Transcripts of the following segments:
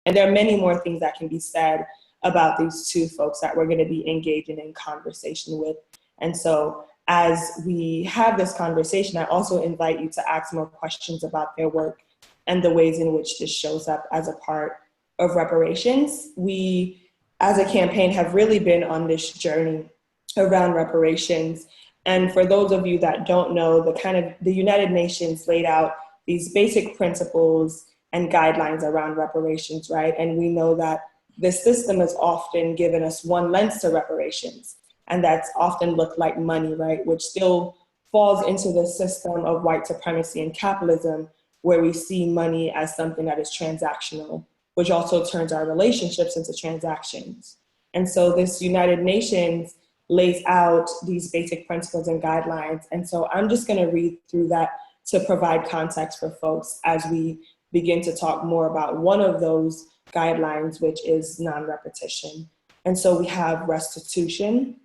And there are many more things that can be said about these two folks that we're going to be engaging in conversation with. And so as we have this conversation, I also invite you to ask more questions about their work and the ways in which this shows up as a part of reparations. We, as a campaign, have really been on this journey around reparations. And for those of you that don't know, the United Nations laid out these basic principles and guidelines around reparations, right? And we know that the system has often given us one lens to reparations, and that's often looked like money, right? Which still falls into the system of white supremacy and capitalism, where we see money as something that is transactional, which also turns our relationships into transactions. And so this United Nations lays out these basic principles and guidelines. And so I'm just gonna read through that to provide context for folks as we begin to talk more about one of those guidelines, which is non-repetition. And so we have restitution,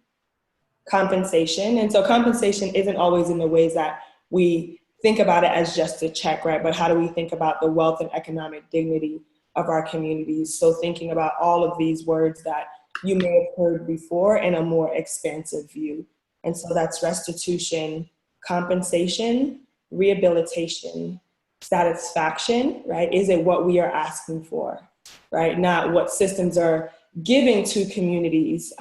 compensation. And so compensation isn't always in the ways that we think about it as just a check, right? But how do we think about the wealth and economic dignity of our communities? So thinking about all of these words that you may have heard before in a more expansive view. And so that's restitution, compensation, rehabilitation, satisfaction, right? Is it what we are asking for, right? Not what systems are giving to communities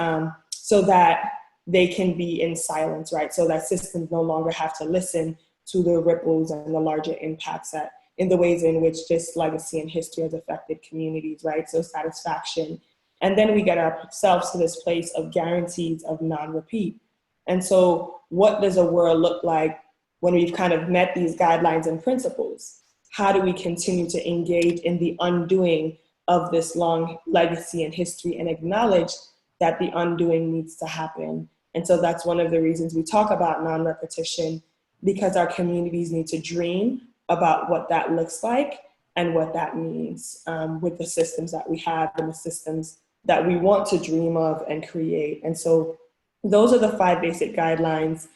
so that they can be in silence, right? So that systems no longer have to listen to the ripples and the larger impacts that in the ways in which this legacy and history has affected communities, right? So satisfaction. And then we get ourselves to this place of guarantees of non-repeat. And so what does a world look like when we've kind of met these guidelines and principles? How do we continue to engage in the undoing of this long legacy and history and acknowledge that the undoing needs to happen? And so that's one of the reasons we talk about non-repetition, because our communities need to dream about what that looks like and what that means with the systems that we have and the systems that we want to dream of and create. And so those are the 5 basic guidelines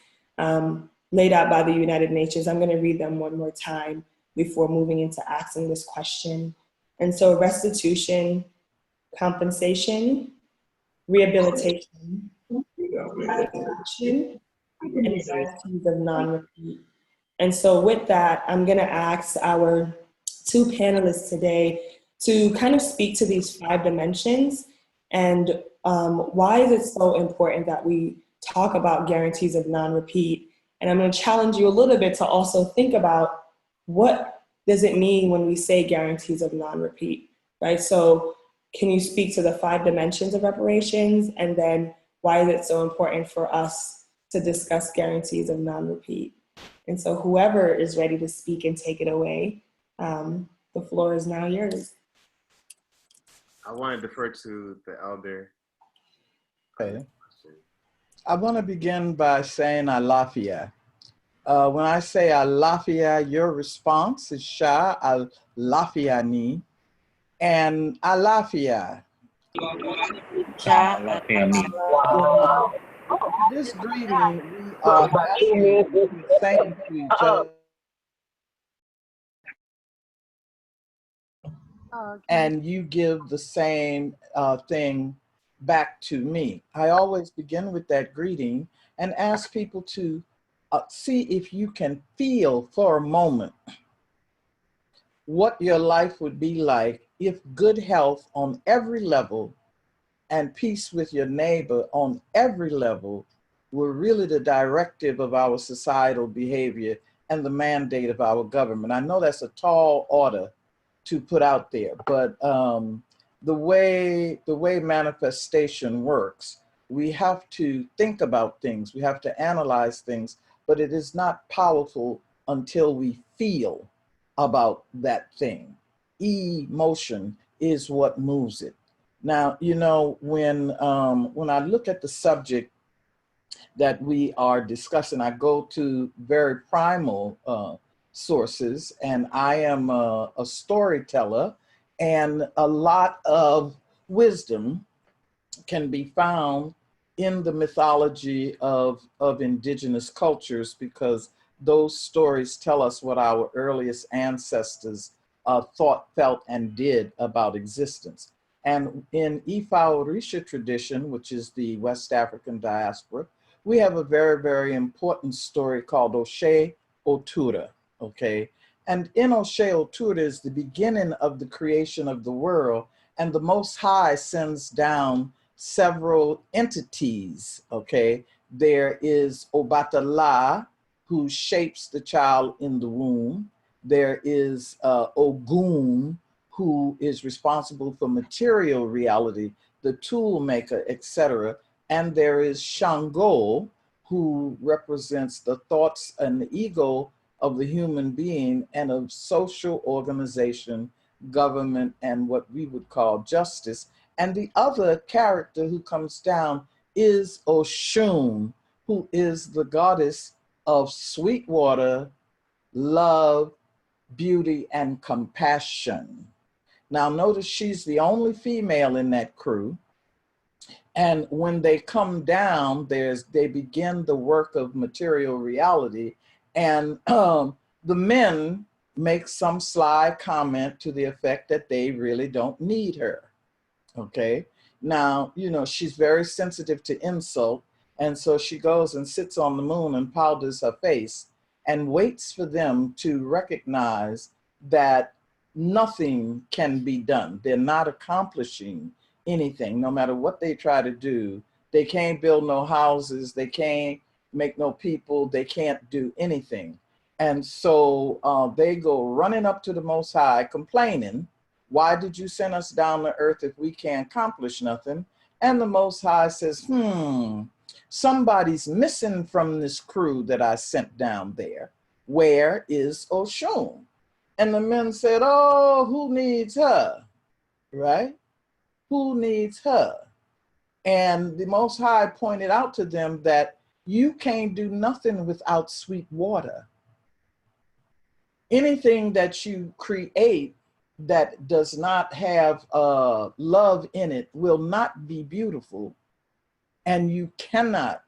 laid out by the United Nations. I'm going to read them one more time before moving into asking this question. And so restitution, compensation, rehabilitation, satisfaction, and guarantees of non-repeat. And so with that, I'm going to ask our 2 panelists today to kind of speak to these 5 dimensions and why is it so important that we talk about guarantees of non-repeat. And I'm going to challenge you a little bit to also think about what does it mean when we say guarantees of non-repeat, right? So can you speak to the 5 dimensions of reparations, and then why is it so important for us to discuss guarantees of non-repeat? And so whoever is ready to speak and take it away, the floor is now yours. I want to defer to the elder. Okay. I want to begin by saying Alafia. When I say Alafia, your response is Shah Alafia ni, and Alafia. This greeting, we are saying to each other, and you give the same thing back to me. I always begin with that greeting and ask people to see if you can feel for a moment what your life would be like if good health on every level and peace with your neighbor on every level were really the directive of our societal behavior and the mandate of our government. I know that's a tall order to put out there, but the way manifestation works, we have to think about things, we have to analyze things, but it is not powerful until we feel about that thing. Emotion is what moves it. Now, you know, when I look at the subject that we are discussing, I go to very primal sources, and I am a storyteller, and a lot of wisdom can be found in the mythology of indigenous cultures, because those stories tell us what our earliest ancestors thought, felt, and did about existence. And in Ifa Orisha tradition, which is the West African diaspora, we have a very, very important story called Oshe Otura, okay? And in Oshe Otura is the beginning of the creation of the world, and the Most High sends down several entities, okay? There is Obatala, who shapes the child in the womb. There is Ogun, who is responsible for material reality, the tool maker, etc. And there is Shango, who represents the thoughts and the ego of the human being and of social organization, government, and what we would call justice. And the other character who comes down is Oshun, who is the goddess of sweet water, love, beauty, and compassion. Now notice she's the only female in that crew. And when they come down, they begin the work of material reality. And the men make some sly comment to the effect that they really don't need her. Okay. Now, you know, she's very sensitive to insult. And so she goes and sits on the moon and powders her face and waits for them to recognize that nothing can be done. They're not accomplishing anything, no matter what they try to do. They can't build no houses. They can't make no people. They can't do anything. And so they go running up to the Most High complaining, why did you send us down to earth if we can't accomplish nothing? And the Most High says, somebody's missing from this crew that I sent down there. Where is Oshun? And the men said, oh, who needs her, right? Who needs her? And the Most High pointed out to them that you can't do nothing without sweet water. Anything that you create that does not have love in it will not be beautiful. And you cannot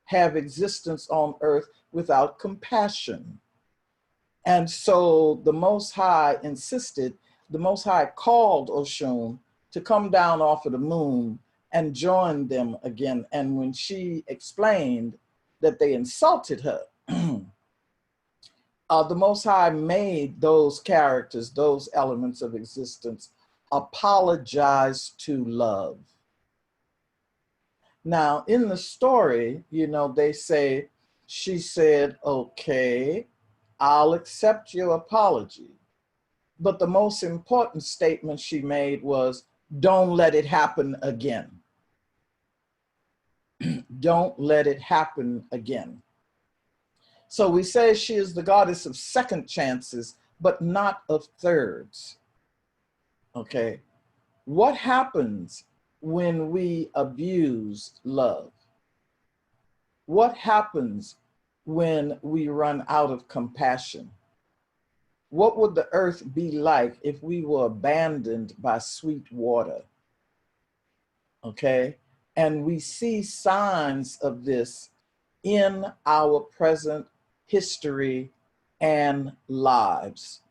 have existence on earth without compassion. And so the Most High insisted, the Most High called Oshun to come down off of the moon and join them again. And when she explained that they insulted her, the Most High made those characters, those elements of existence, apologize to love. Now, in the story, you know, they say, she said, okay, I'll accept your apology. But the most important statement she made was, don't let it happen again. Don't let it happen again. So we say she is the goddess of second chances, but not of thirds. Okay. What happens when we abuse love? What happens when we run out of compassion? What would the earth be like if we were abandoned by sweet water? Okay. And we see signs of this in our present history and lives.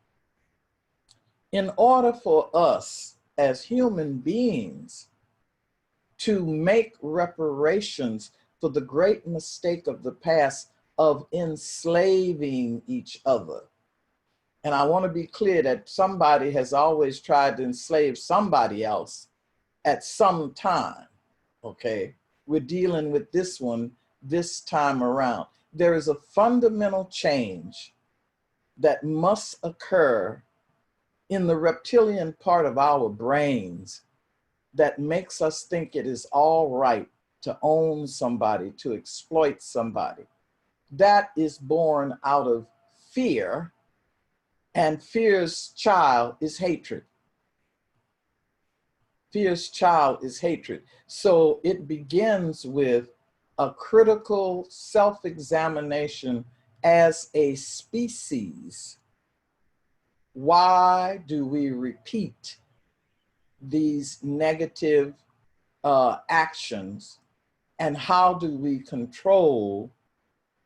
In order for us as human beings to make reparations for the great mistake of the past of enslaving each other. And I want to be clear that somebody has always tried to enslave somebody else at some time, okay? We're dealing with this one this time around. There is a fundamental change that must occur in the reptilian part of our brains that makes us think it is all right to own somebody, to exploit somebody. That is born out of fear, and fear's child is hatred. Fear's child is hatred. So it begins with a critical self-examination as a species. Why do we repeat these negative actions, and how do we control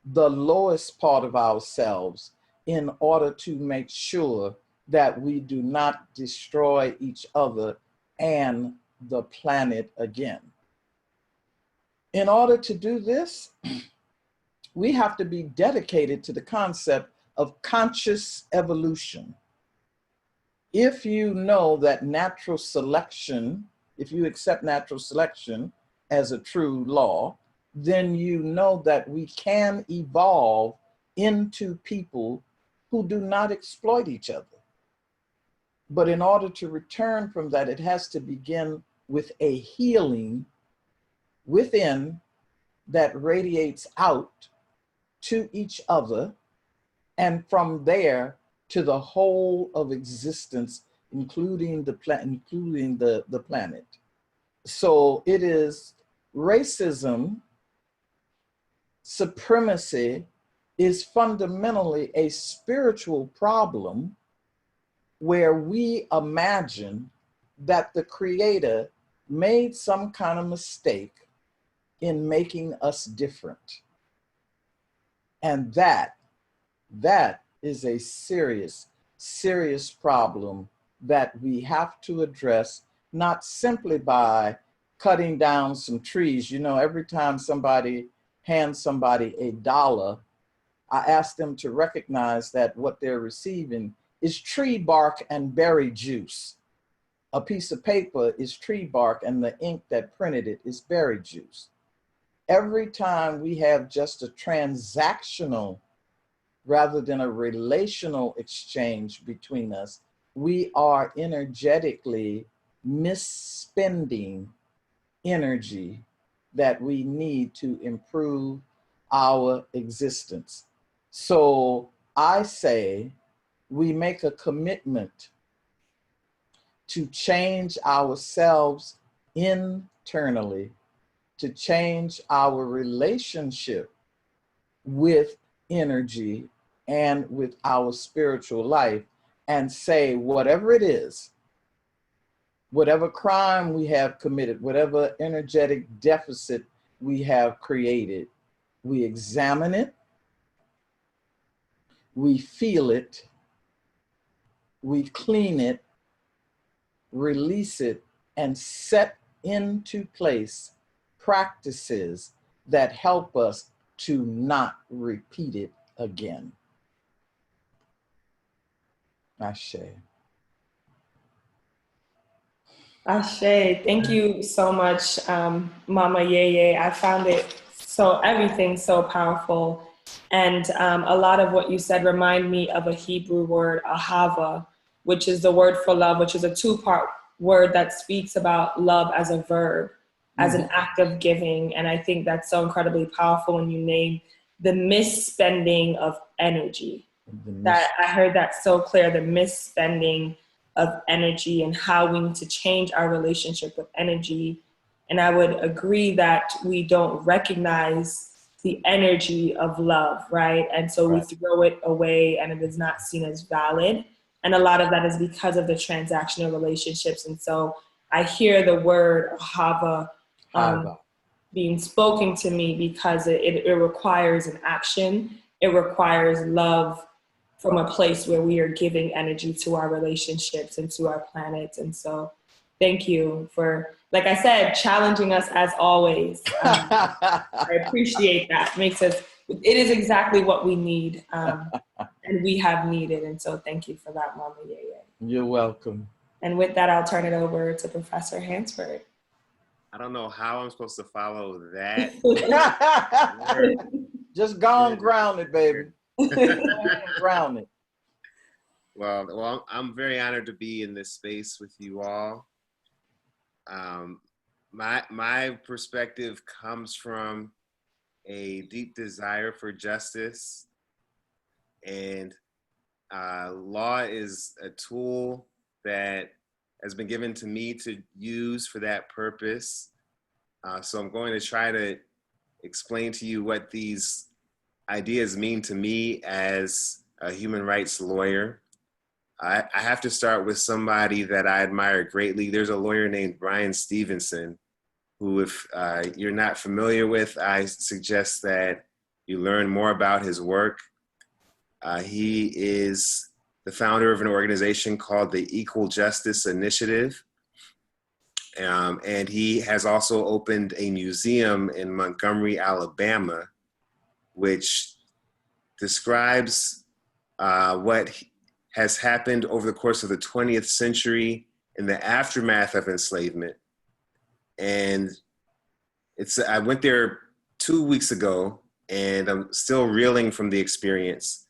the lowest part of ourselves in order to make sure that we do not destroy each other and the planet again. In order to do this, we have to be dedicated to the concept of conscious evolution. If you know that natural selection, if you accept natural selection as a true law, then you know that we can evolve into people who do not exploit each other. But in order to return from that, it has to begin with a healing within that radiates out to each other, and from there to the whole of existence, including the planet. So it is racism, supremacy is fundamentally a spiritual problem where we imagine that the Creator made some kind of mistake in making us different. And that is a serious, serious problem that we have to address, not simply by cutting down some trees. You know, every time somebody hands somebody $1, I ask them to recognize that what they're receiving is tree bark and berry juice. A piece of paper is tree bark and the ink that printed it is berry juice. Every time we have just a transactional rather than a relational exchange between us, we are energetically misspending energy that we need to improve our existence. So I say we make a commitment to change ourselves internally, to change our relationship with energy and with our spiritual life, and say whatever it is, whatever crime we have committed, whatever energetic deficit we have created, we examine it, we feel it, we clean it, release it, and set into place practices that help us to not repeat it again. Ashe. Ashe, thank you so much, Mama Yeye. I found it everything so powerful. And a lot of what you said remind me of a Hebrew word, ahava, which is the word for love, which is a two-part word that speaks about love as a verb, as an act of giving. And I think that's so incredibly powerful when you name the misspending of energy. That I heard that so clear, the misspending of energy and how we need to change our relationship with energy. And I would agree that we don't recognize the energy of love, right? And so we throw it away and it is not seen as valid. And a lot of that is because of the transactional relationships. And so I hear the word hava being spoken to me because it requires an action. It requires love from a place where we are giving energy to our relationships and to our planet. And so thank you for, like I said, challenging us as always. I appreciate that. It is exactly what we need and we have needed. And so thank you for that, Mama Yeye. You're welcome. And with that, I'll turn it over to Professor Hansford. I don't know how I'm supposed to follow that. Just go on grounded, baby. Grounded. Well, I'm very honored to be in this space with you all. My perspective comes from a deep desire for justice, and law is a tool that has been given to me to use for that purpose. So I'm going to try to explain to you what these ideas mean to me as a human rights lawyer. I have to start with somebody that I admire greatly. There's a lawyer named Bryan Stevenson, who if you're not familiar with, I suggest that you learn more about his work. He is the founder of an organization called the Equal Justice Initiative. And he has also opened a museum in Montgomery, Alabama, which describes what has happened over the course of the 20th century in the aftermath of enslavement. And I went there 2 weeks ago, and I'm still reeling from the experience.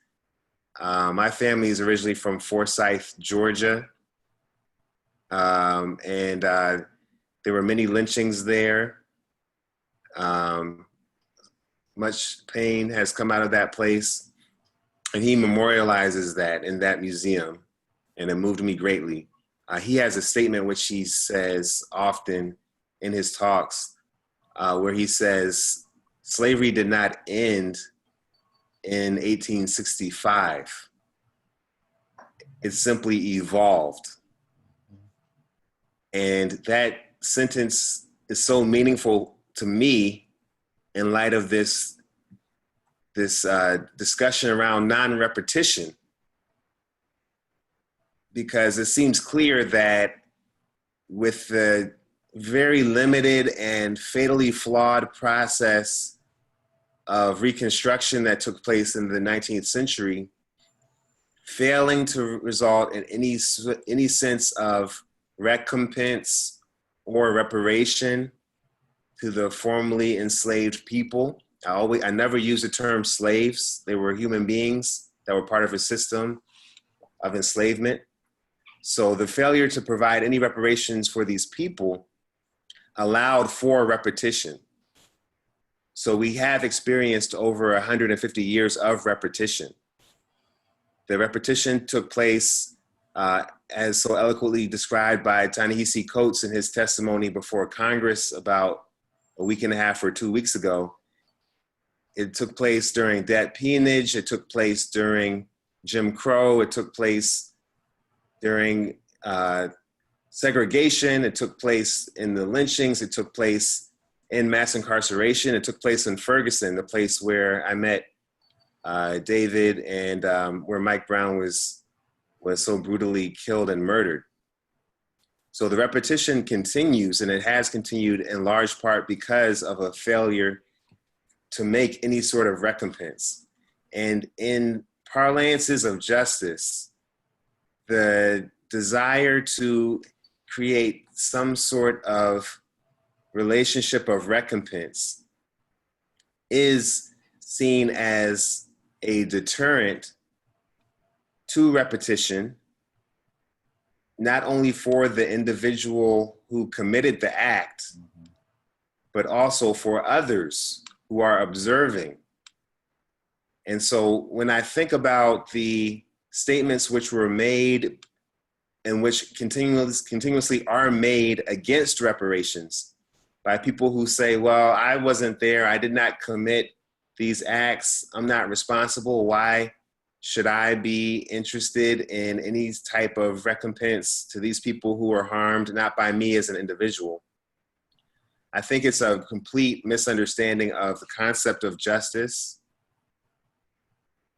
My family is originally from Forsyth, Georgia. And there were many lynchings there. Much pain has come out of that place. And he memorializes that in that museum, and it moved me greatly. He has a statement which he says often in his talks, where he says, slavery did not end in 1865. It simply evolved. And that sentence is so meaningful to me in light of this discussion around non-repetition, because it seems clear that with the very limited and fatally flawed process of reconstruction that took place in the 19th century, failing to result in any sense of recompense or reparation to the formerly enslaved people. I never used the term slaves. They were human beings that were part of a system of enslavement. So the failure to provide any reparations for these people allowed for repetition. So we have experienced over 150 years of repetition. The repetition took place, as so eloquently described by Ta-Nehisi Coates in his testimony before Congress about a week and a half or 2 weeks ago. It took place during debt peonage. It took place during Jim Crow. It took place during segregation. It took place in the lynchings. It took place in mass incarceration. It took place in Ferguson, the place where I met David and where Mike Brown was so brutally killed and murdered. So the repetition continues, and it has continued in large part because of a failure to make any sort of recompense. And in parlances of justice, the desire to create some sort of relationship of recompense is seen as a deterrent to repetition, not only for the individual who committed the act, but also for others who are observing. And so when I think about the statements which were made and which continuously are made against reparations by people who say, well, I wasn't there, I did not commit these acts, I'm not responsible, why should I be interested in any type of recompense to these people who are harmed, not by me as an individual? I think it's a complete misunderstanding of the concept of justice.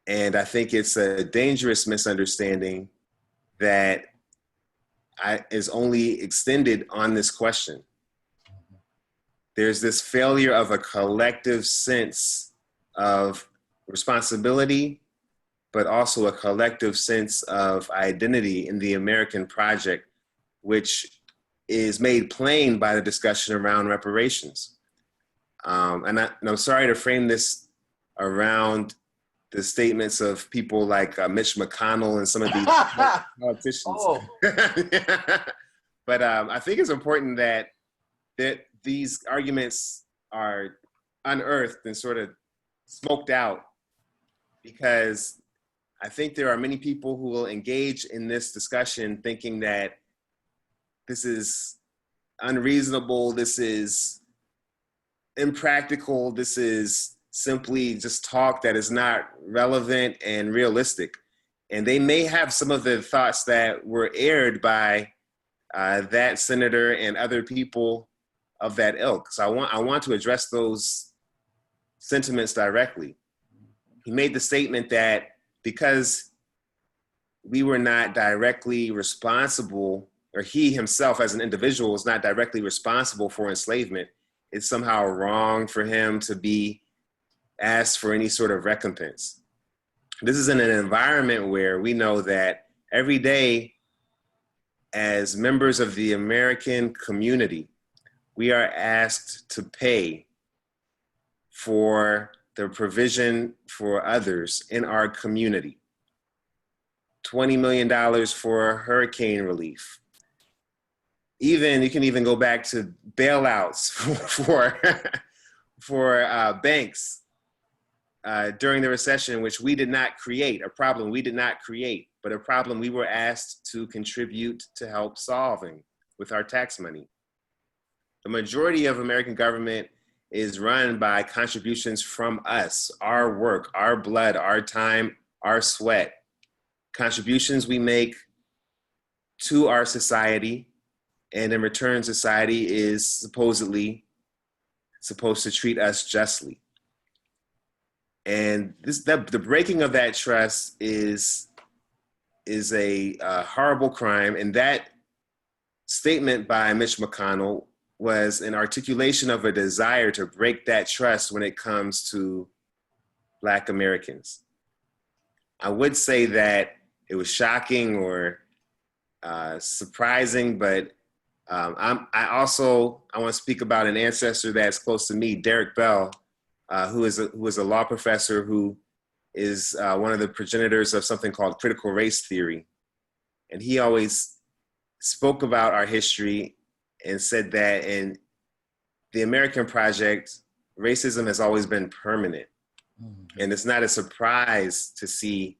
And I think it's a dangerous misunderstanding that is only extended on this question. There's this failure of a collective sense of responsibility, but also a collective sense of identity in the American project, which is made plain by the discussion around reparations. And I'm sorry to frame this around the statements of people like Mitch McConnell and some of these politicians. Oh. But I think it's important that these arguments are unearthed and sort of smoked out, because I think there are many people who will engage in this discussion thinking that this is unreasonable, this is impractical, this is simply just talk that is not relevant and realistic. And they may have some of the thoughts that were aired by that senator and other people of that ilk. So I want to address those sentiments directly. He made the statement that because we were not directly responsible, or he himself as an individual was not directly responsible for enslavement, it's somehow wrong for him to be asked for any sort of recompense. This is in an environment where we know that every day, as members of the American community, we are asked to pay for the provision for others in our community. $20 million for hurricane relief. You can even go back to bailouts for banks during the recession, which we did not create, a problem we did not create, but a problem we were asked to contribute to help solving with our tax money. The majority of American government is run by contributions from us, our work, our blood, our time, our sweat, contributions we make to our society, and in return, society is supposedly supposed to treat us justly. And the breaking of that trust is a horrible crime. And that statement by Mitch McConnell was an articulation of a desire to break that trust when it comes to Black Americans. I would say that it was shocking or surprising, but I want to speak about an ancestor that's close to me, Derek Bell, who is a law professor who is one of the progenitors of something called critical race theory. And he always spoke about our history and said that in the American project, racism has always been permanent. Mm-hmm. And it's not a surprise to see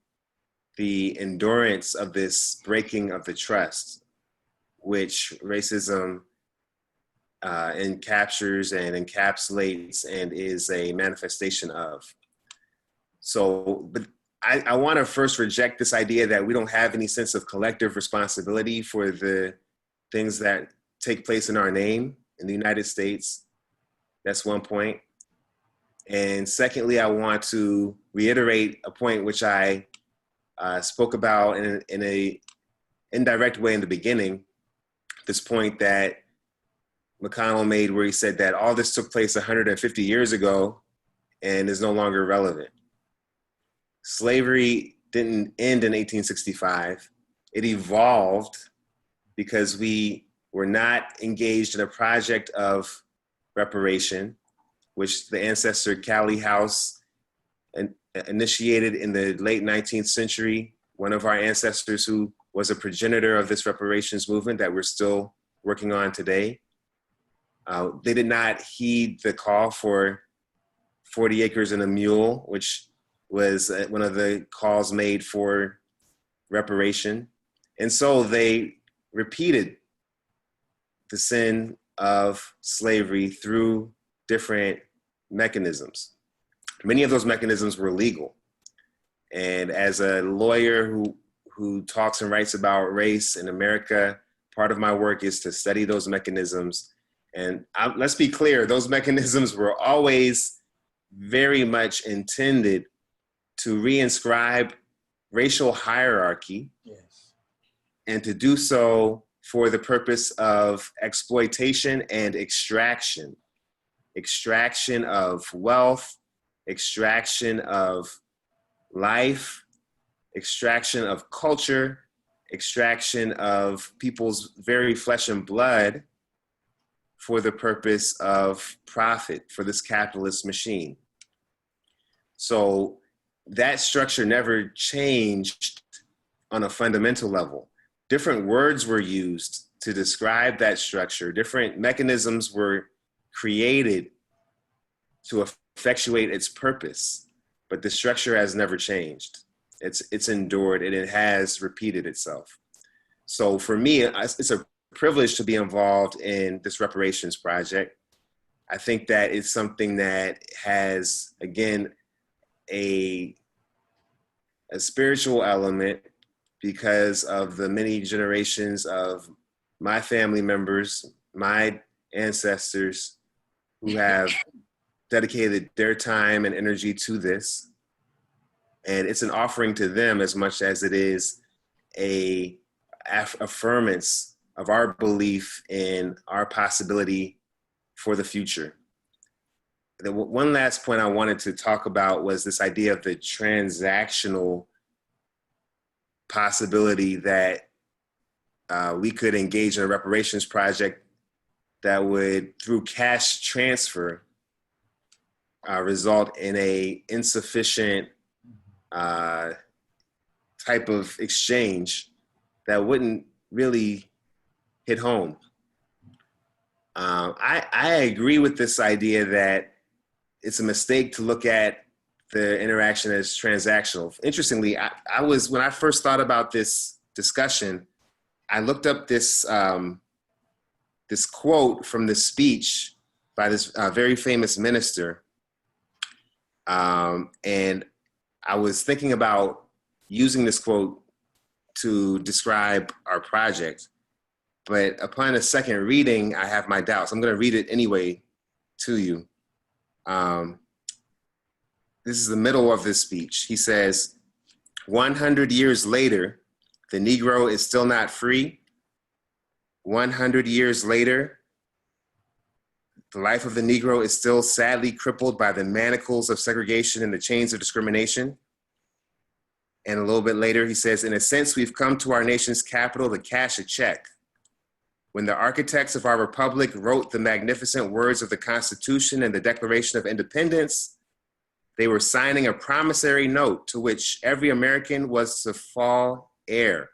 the endurance of this breaking of the trust, which racism captures and encapsulates and is a manifestation of. So, but I want to first reject this idea that we don't have any sense of collective responsibility for the things that take place in our name in the United States. That's one point. And secondly, I want to reiterate a point which I spoke about in a indirect way in the beginning, this point that McConnell made where he said that all this took place 150 years ago and is no longer relevant. Slavery didn't end in 1865. It evolved because we were not engaged in a project of reparation, which the ancestor Callie House initiated in the late 19th century. One of our ancestors who was a progenitor of this reparations movement that we're still working on today. They did not heed the call for 40 acres and a mule, which was one of the calls made for reparation. And so they repeated the sin of slavery through different mechanisms. Many of those mechanisms were legal. And as a lawyer who talks and writes about race in America, part of my work is to study those mechanisms. And let's be clear, those mechanisms were always very much intended to reinscribe racial hierarchy, yes, and to do so for the purpose of exploitation and extraction. Extraction of wealth, extraction of life, extraction of culture, extraction of people's very flesh and blood for the purpose of profit for this capitalist machine. So that structure never changed on a fundamental level. Different words were used to describe that structure. Different mechanisms were created to effectuate its purpose, but the structure has never changed. It's endured and it has repeated itself. So for me, it's a privilege to be involved in this reparations project. I think that it's something that has, again, a spiritual element because of the many generations of my family members, my ancestors who have dedicated their time and energy to this. And it's an offering to them as much as it is a affirmance of our belief in our possibility for the future. The one last point I wanted to talk about was this idea of the transactional possibility that we could engage in a reparations project that would, through cash transfer, result in a insufficient type of exchange that wouldn't really hit home. I agree with this idea that it's a mistake to look at the interaction as transactional. Interestingly, when I first thought about this discussion, I looked up this this quote from this speech by this very famous minister, and I was thinking about using this quote to describe our project, but upon a second reading, I have my doubts. I'm going to read it anyway to you. This is the middle of this speech. He says, 100 years later, the Negro is still not free. 100 years later, the life of the Negro is still sadly crippled by the manacles of segregation and the chains of discrimination. And a little bit later, he says, in a sense, we've come to our nation's capital to cash a check. When the architects of our republic wrote the magnificent words of the Constitution and the Declaration of Independence, they were signing a promissory note to which every American was to fall heir.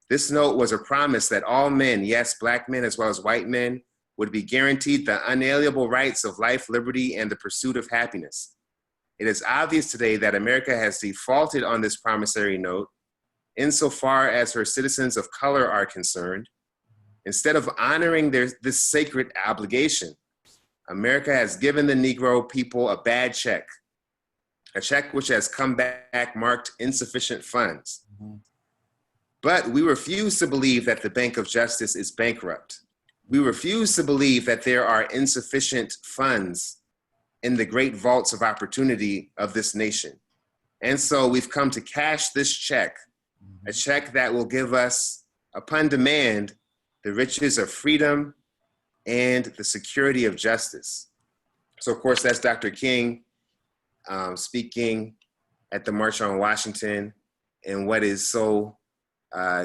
This note was a promise that all men, yes, Black men as well as white men, would be guaranteed the unalienable rights of life, liberty, and the pursuit of happiness. It is obvious today that America has defaulted on this promissory note insofar as her citizens of color are concerned. Instead of honoring this sacred obligation, America has given the Negro people a bad check, a check which has come back marked insufficient funds. Mm-hmm. But we refuse to believe that the Bank of Justice is bankrupt. We refuse to believe that there are insufficient funds in the great vaults of opportunity of this nation. And so we've come to cash this check, a check that will give us, upon demand, the riches of freedom and the security of justice. So of course, that's Dr. King speaking at the March on Washington in what is so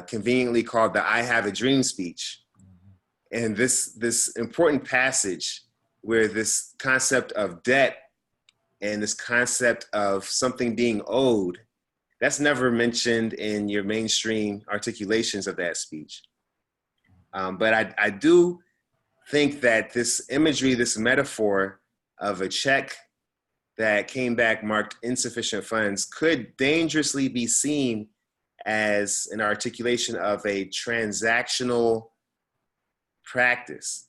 conveniently called the I Have a Dream speech. And this important passage where this concept of debt and this concept of something being owed, that's never mentioned in your mainstream articulations of that speech. But I do think that this imagery, this metaphor of a check that came back marked insufficient funds could dangerously be seen as an articulation of a transactional practice.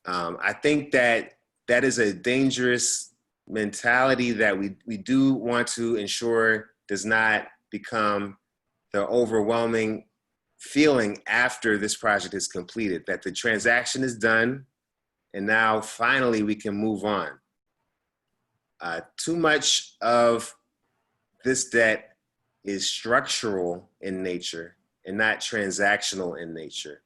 I think that is a dangerous mentality that we do want to ensure does not become the overwhelming feeling after this project is completed, that the transaction is done and now finally we can move on. Too much of this debt is structural in nature and not transactional in nature.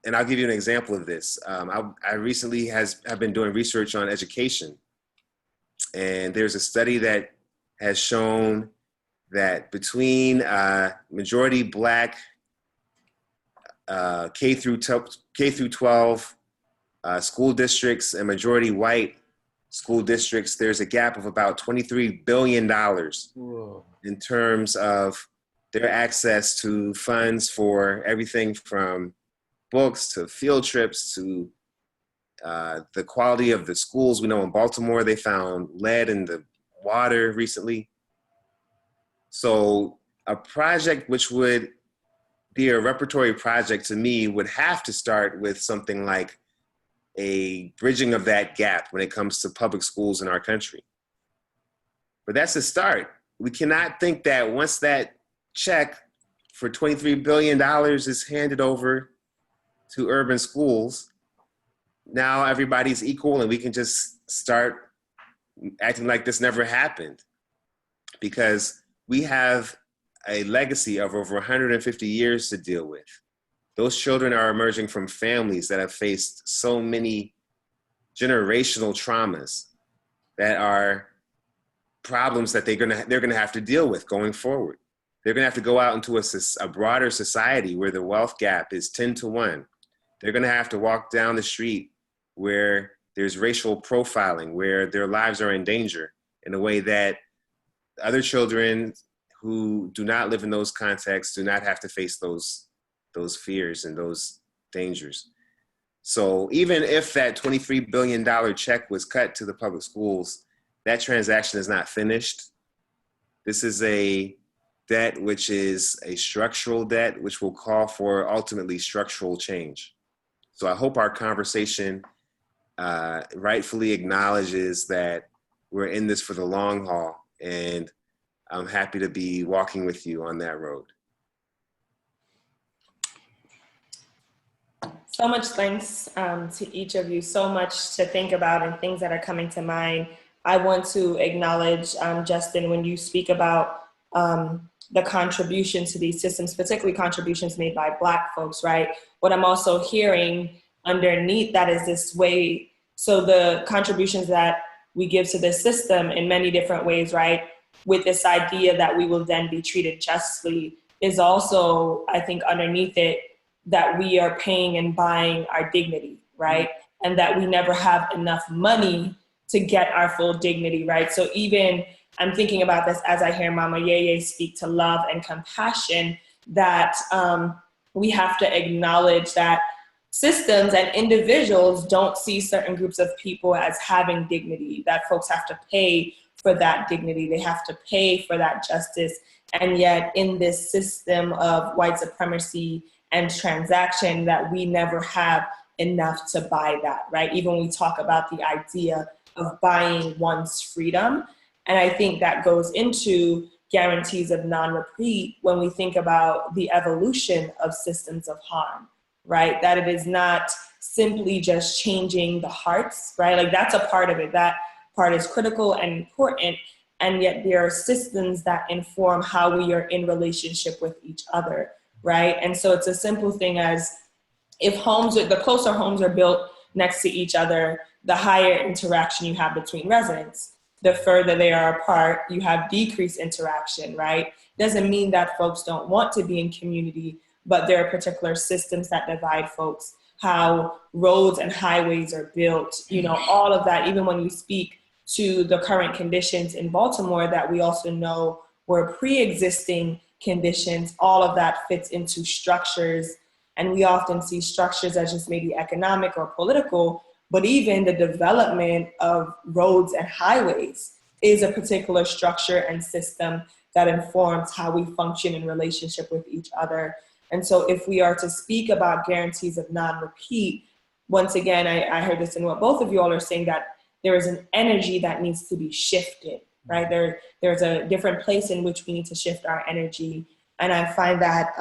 And I'll give you an example of this. I recently have been doing research on education, and there's a study that has shown that between majority Black K through 12 school districts and majority white school districts, there's a gap of about $23 billion Whoa. In terms of their access to funds for everything from books to field trips to the quality of the schools. We know in Baltimore, they found lead in the water recently. So a project which would be a repertory project to me would have to start with something like a bridging of that gap when it comes to public schools in our country. But that's a start. We cannot think that once that check for $23 billion is handed over to urban schools, now everybody's equal and we can just start acting like this never happened. Because we have a legacy of over 150 years to deal with. Those children are emerging from families that have faced so many generational traumas that are problems that they're gonna have to deal with going forward. They're gonna have to go out into a broader society where the wealth gap is 10 to 1. They're gonna have to walk down the street where there's racial profiling, where their lives are in danger in a way that other children who do not live in those contexts do not have to face those fears and those dangers. So even if that $23 billion check was cut to the public schools, that transaction is not finished. This is a debt which is a structural debt, which will call for ultimately structural change. So I hope our conversation rightfully acknowledges that we're in this for the long haul, and I'm happy to be walking with you on that road. So much thanks to each of you. So much to think about and things that are coming to mind. I want to acknowledge, Justin, when you speak about the contribution to these systems, particularly contributions made by Black folks, right? What I'm also hearing underneath that is this way, so the contributions that we give to the system in many different ways, right? With this idea that we will then be treated justly is also, I think, underneath it, that we are paying and buying our dignity, right? And that we never have enough money to get our full dignity, right? So even I'm thinking about this as I hear Mama Yeye speak to love and compassion, that we have to acknowledge that systems and individuals don't see certain groups of people as having dignity, that folks have to pay for that dignity, they have to pay for that justice. And yet in this system of white supremacy and transaction, that we never have enough to buy that, right? Even when we talk about the idea of buying one's freedom. And I think that goes into guarantees of non-repeat when we think about the evolution of systems of harm, right? That it is not simply just changing the hearts, right? Like that's a part of it. That part is critical and important. And yet there are systems that inform how we are in relationship with each other, right? And so it's a simple thing as if the closer homes are built next to each other, the higher interaction you have between residents. The further they are apart, you have decreased interaction, right? Doesn't mean that folks don't want to be in community, but there are particular systems that divide folks, how roads and highways are built, all of that, even when you speak to the current conditions in Baltimore that we also know were pre-existing conditions, all of that fits into structures. And we often see structures as just maybe economic or political, but even the development of roads and highways is a particular structure and system that informs how we function in relationship with each other. And so if we are to speak about guarantees of non-repeat, once again, I heard this in what both of you all are saying, that there is an energy that needs to be shifted, right? There's a different place in which we need to shift our energy. And I find that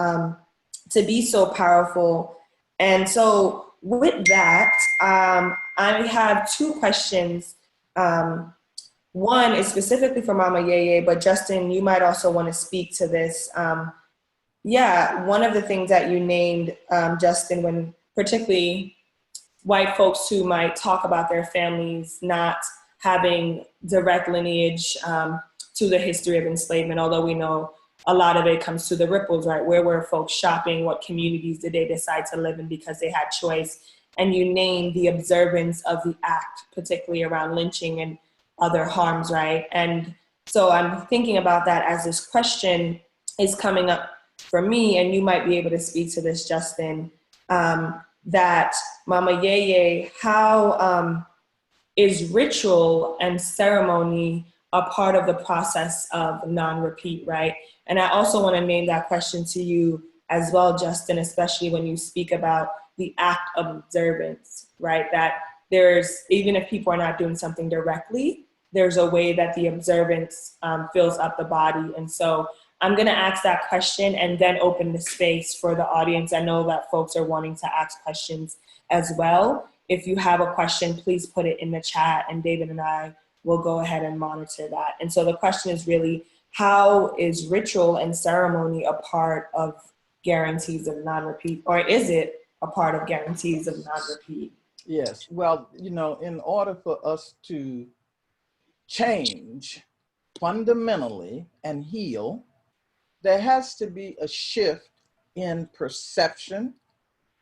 to be so powerful. And so with that, I have two questions. One is specifically for Mama Yeye, but Justin, you might also want to speak to this. One of the things that you named, Justin, when particularly white folks who might talk about their families not having direct lineage to the history of enslavement, although we know a lot of it comes to the ripples, right? Where were folks shopping? What communities did they decide to live in because they had choice? And you named the observance of the act, particularly around lynching and other harms, right? And so I'm thinking about that as this question is coming up for me, and you might be able to speak to this, Justin, that Mama Yeye, how is ritual and ceremony a part of the process of non-repeat, right? And I also want to name that question to you as well, Justin, especially when you speak about the act of observance, right? That there's, even if people are not doing something directly, there's a way that the observance fills up the body. And so I'm going to ask that question and then open the space for the audience. I know that folks are wanting to ask questions as well. If you have a question, please put it in the chat and David and I will go ahead and monitor that. And so the question is really, how is ritual and ceremony a part of guarantees of non-repeat, or is it a part of guarantees of non-repeat? Yes, well, you know, in order for us to change fundamentally and heal, there has to be a shift in perception,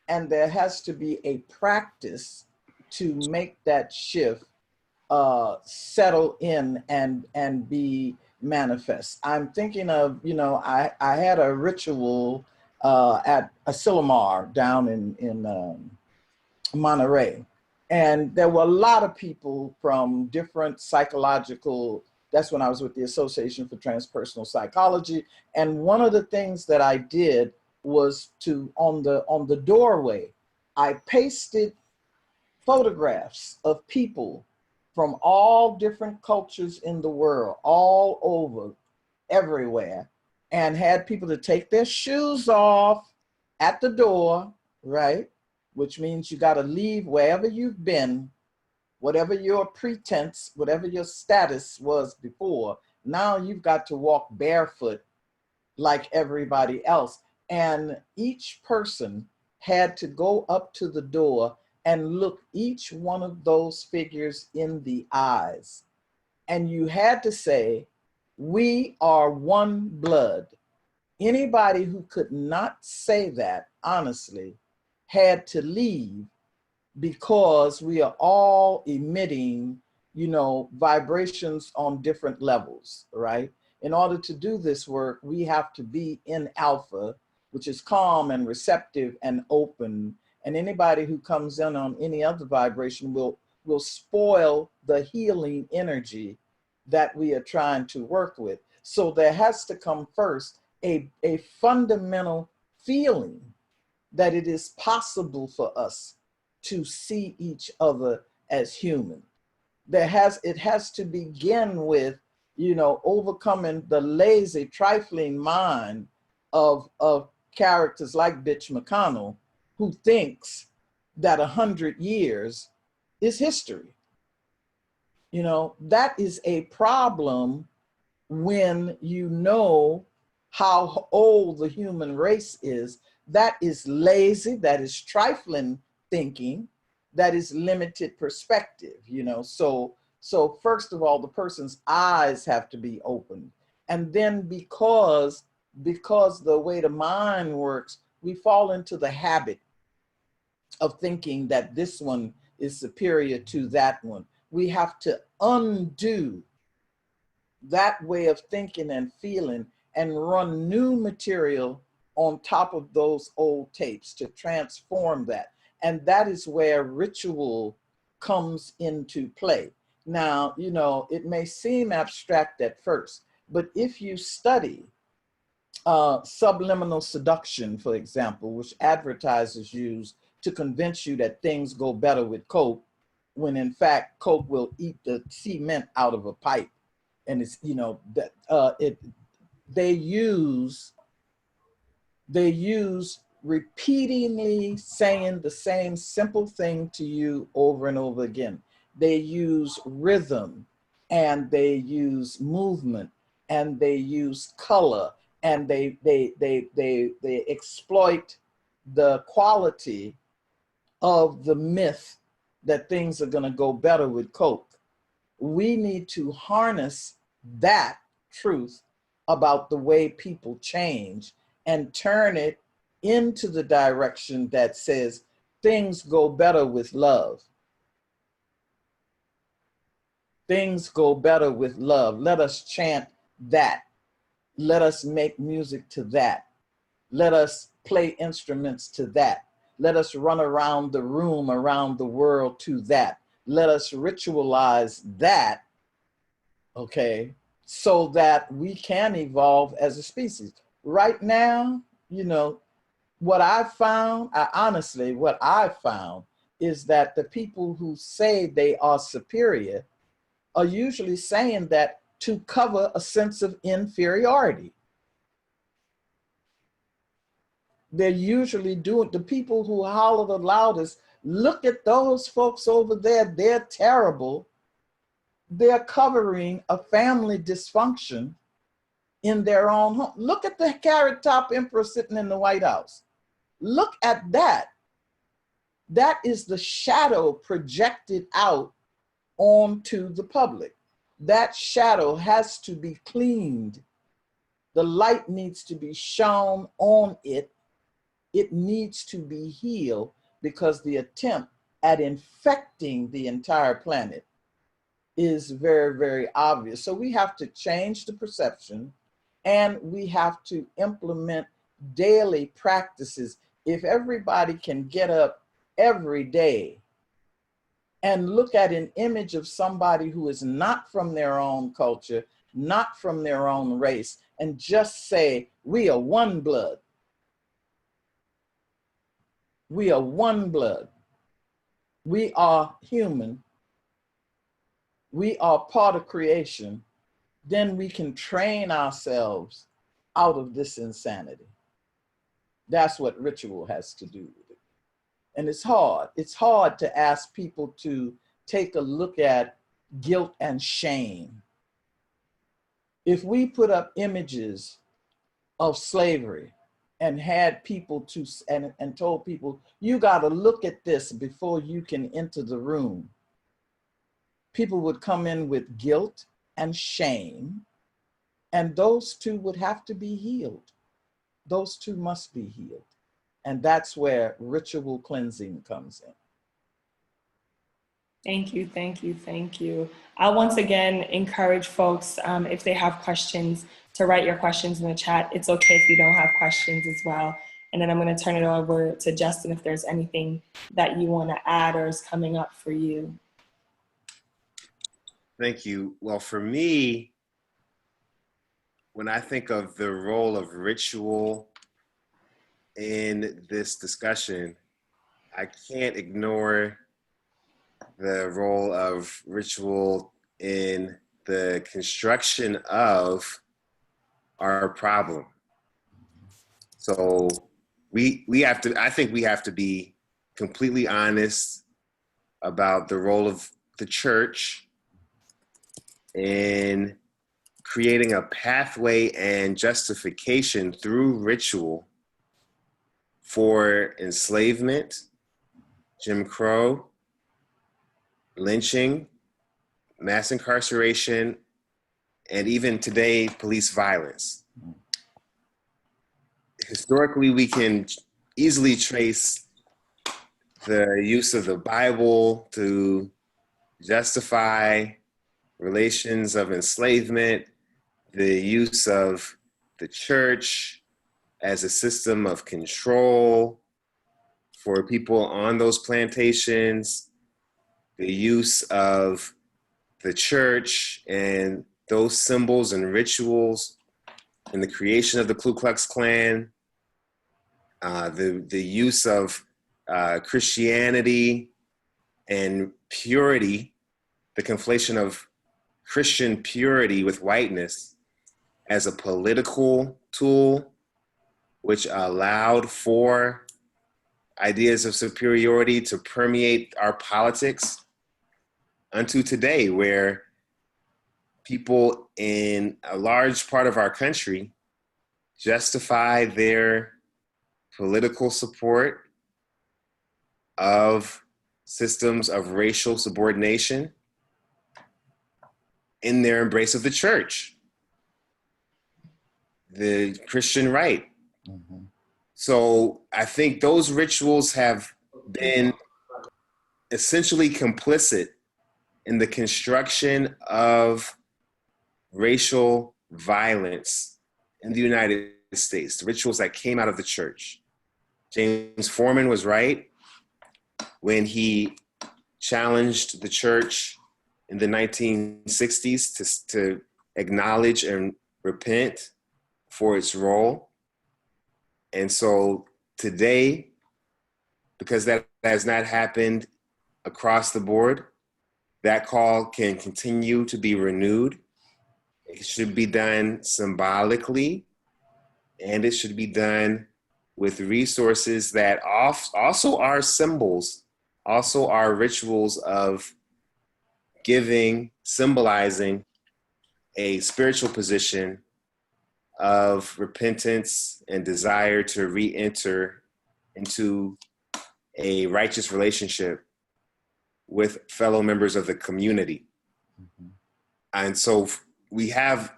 and there has to be a practice to make that shift settle in and be manifest. I'm thinking of, you know, I had a ritual at Asilomar down in Monterey, and there were a lot of people from different psychological. That's when I was with the Association for Transpersonal Psychology, and one of the things that I did was to on the doorway, I pasted photographs of people from all different cultures in the world, all over, everywhere, and had people to take their shoes off at the door, right? Which means you got to leave wherever you've been, whatever your pretense, whatever your status was before. Now you've got to walk barefoot like everybody else. And each person had to go up to the door and look each one of those figures in the eyes. And you had to say, "We are one blood." Anybody who could not say that honestly had to leave, because we are all emitting, you know, vibrations on different levels, right? In order to do this work, we have to be in alpha, which is calm and receptive and open. And anybody who comes in on any other vibration will spoil the healing energy that we are trying to work with. So there has to come first a fundamental feeling that it is possible for us to see each other as human. It has to begin with, you know, overcoming the lazy, trifling mind of characters like Bitch McConnell, who thinks that 100 years is history. You know, that is a problem when you know how old the human race is. That is lazy, that is trifling thinking, that is limited perspective, you know. So first of all, the person's eyes have to be opened. And then because the way the mind works, we fall into the habit of thinking that this one is superior to that one. We have to undo that way of thinking and feeling and run new material on top of those old tapes to transform that. And that is where ritual comes into play. Now, you know, it may seem abstract at first, but if you study subliminal seduction, for example, which advertisers use to convince you that things go better with Coke, when in fact Coke will eat the cement out of a pipe. And it's, you know, that they use repeatedly saying the same simple thing to you over and over again. They use rhythm, and they use movement, and they use color, and they exploit the quality of the myth that things are going to go better with Coke. We need to harness that truth about the way people change and turn it into the direction that says things go better with love. Things go better with love. Let us chant that. Let us make music to that. Let us play instruments to that. Let us run around the room, around the world to that. Let us ritualize that, okay, so that we can evolve as a species. Right now, you know, what I've found is that the people who say they are superior are usually saying that to cover a sense of inferiority. They're usually doing, the people who holler the loudest, "Look at those folks over there, they're terrible." They're covering a family dysfunction in their own home. Look at the carrot top emperor sitting in the White House. Look at that. That is the shadow projected out onto the public. That shadow has to be cleaned. The light needs to be shone on it. It needs to be healed, because the attempt at infecting the entire planet is very, very obvious. So we have to change the perception, and we have to implement daily practices. If everybody can get up every day and look at an image of somebody who is not from their own culture, not from their own race, and just say, we are one blood. We are one blood. We are human. We are part of creation. Then we can train ourselves out of this insanity. That's what ritual has to do with it. And it's hard. It's hard to ask people to take a look at guilt and shame. If we put up images of slavery and had people to, and told people, you got to look at this before you can enter the room, people would come in with guilt and shame, and those two would have to be healed. Those two must be healed. And that's where ritual cleansing comes in. Thank you, thank you, thank you. I'll once again encourage folks, if they have questions, to write your questions in the chat. It's okay if you don't have questions as well. And then I'm going to turn it over to Justin if there's anything that you want to add or is coming up for you. Thank you. Well, for me, when I think of the role of ritual in this discussion, I can't ignore the role of ritual in the construction of our problem. So we have to, I think we have to be completely honest about the role of the church in creating a pathway and justification through ritual for enslavement, Jim Crow, lynching, mass incarceration, and even today, police violence. Historically, we can easily trace the use of the Bible to justify relations of enslavement, the use of the church as a system of control for people on those plantations, the use of the church and those symbols and rituals in the creation of the Ku Klux Klan, the use of Christianity and purity, the conflation of Christian purity with whiteness as a political tool, which allowed for ideas of superiority to permeate our politics unto today, where people in a large part of our country justify their political support of systems of racial subordination in their embrace of the church, the Christian right. Mm-hmm. So I think those rituals have been essentially complicit in the construction of racial violence in the United States, the rituals that came out of the church. James Foreman was right when he challenged the church in the 1960s to acknowledge and repent for its role. And so today, because that has not happened across the board, that call can continue to be renewed. It should be done symbolically, and it should be done with resources that also are symbols, also are rituals of giving, symbolizing a spiritual position of repentance and desire to re-enter into a righteous relationship with fellow members of the community. Mm-hmm. And so we have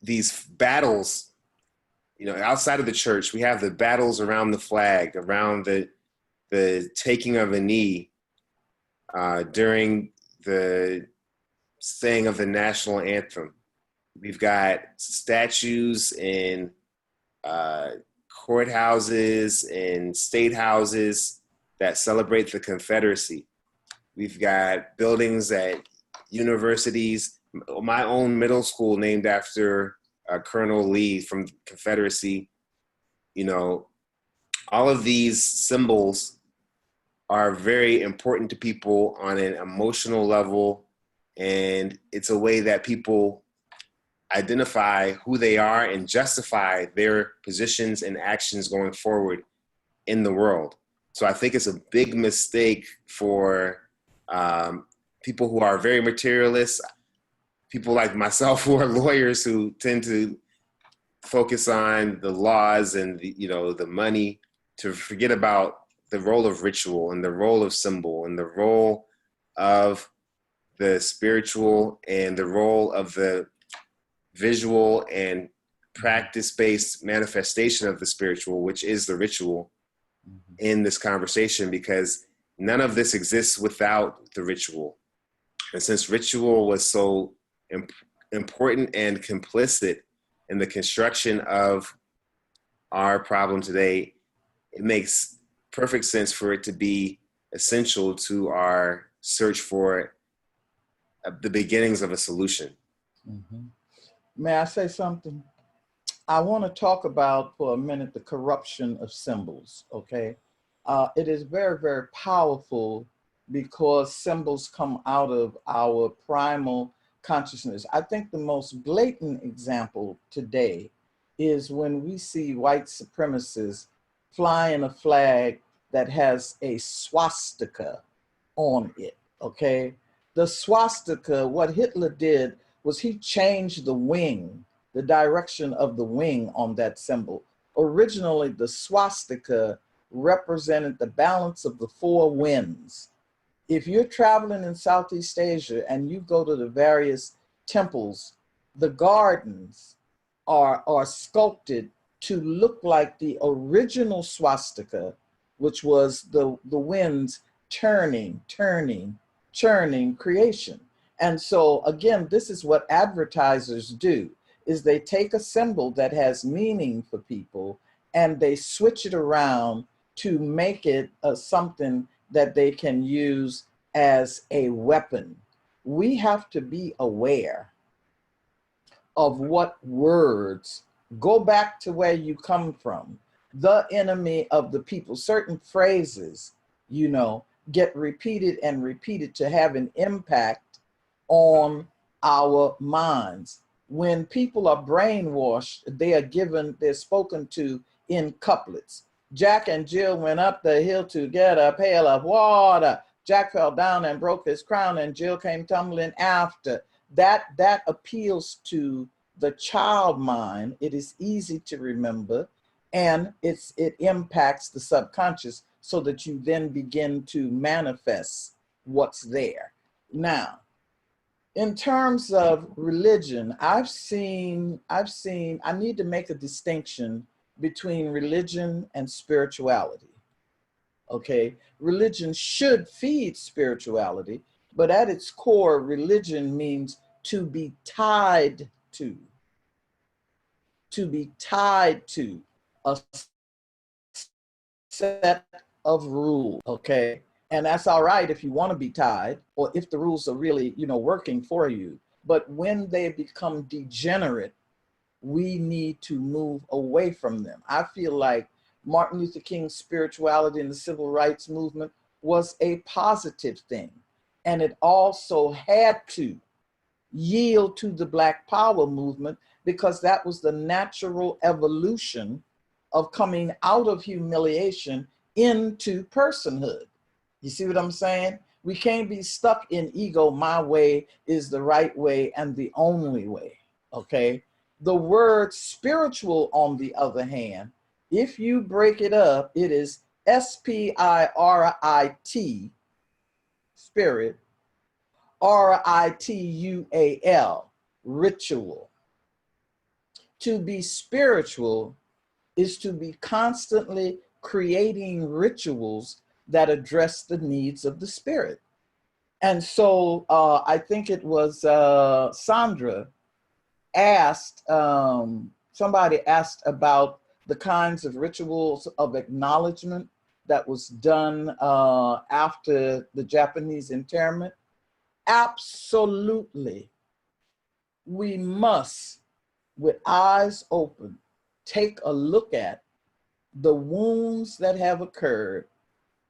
these battles, you know, outside of the church. We have the battles around the flag, around the taking of a knee during the saying of the national anthem. We've got statues in courthouses and state houses that celebrate the Confederacy. We've got buildings at universities. My own middle school named after Colonel Lee from the Confederacy. You know, all of these symbols are very important to people on an emotional level, and it's a way that people identify who they are and justify their positions and actions going forward in the world. So I think it's a big mistake for people who are very materialist, people like myself who are lawyers who tend to focus on the laws and the, you know, the money, to forget about the role of ritual and the role of symbol and the role of the spiritual and the role of the visual and practice-based manifestation of the spiritual, which is the ritual, in this conversation, because none of this exists without the ritual. And since ritual was so important and complicit in the construction of our problem today, it makes perfect sense for it to be essential to our search for the beginnings of a solution. Mm-hmm. May I say something? I want to talk about for a minute the corruption of symbols, okay? It is very, very powerful because symbols come out of our primal consciousness. I think the most blatant example today is when we see white supremacists flying a flag that has a swastika on it, okay? The swastika, what Hitler did was he changed the wing, the direction of the wing on that symbol. Originally, the swastika represented the balance of the four winds. If you're traveling in Southeast Asia and you go to the various temples, the gardens are sculpted to look like the original swastika, which was the winds churning creation. And so again, this is what advertisers do, is they take a symbol that has meaning for people and they switch it around to make it something that they can use as a weapon. We have to be aware of what words, go back to where you come from, the enemy of the people. Certain phrases, you know, get repeated and repeated to have an impact on our minds. When people are brainwashed, they're spoken to in couplets. Jack and Jill went up the hill to get a pail of water. Jack fell down and broke his crown, and Jill came tumbling after. That appeals to the child mind. It is easy to remember, and it impacts the subconscious so that you then begin to manifest what's there. Now, in terms of religion, I need to make a distinction between religion and spirituality. Okay, religion should feed spirituality, but at its core, religion means to be tied to a set of rules, okay? And that's all right if you want to be tied, or if the rules are really, you know, working for you. But when they become degenerate, we need to move away from them. I feel like Martin Luther King's spirituality in the civil rights movement was a positive thing. And it also had to yield to the Black Power movement because that was the natural evolution of coming out of humiliation into personhood. You see what I'm saying? We can't be stuck in ego. My way is the right way and the only way, okay? The word spiritual, on the other hand, if you break it up, it is spirit, spirit, ritual, ritual. To be spiritual is to be constantly creating rituals that address the needs of the spirit. And so I think it was Sandra asked, somebody asked about the kinds of rituals of acknowledgement that was done after the Japanese internment. Absolutely. We must, with eyes open, take a look at the wounds that have occurred,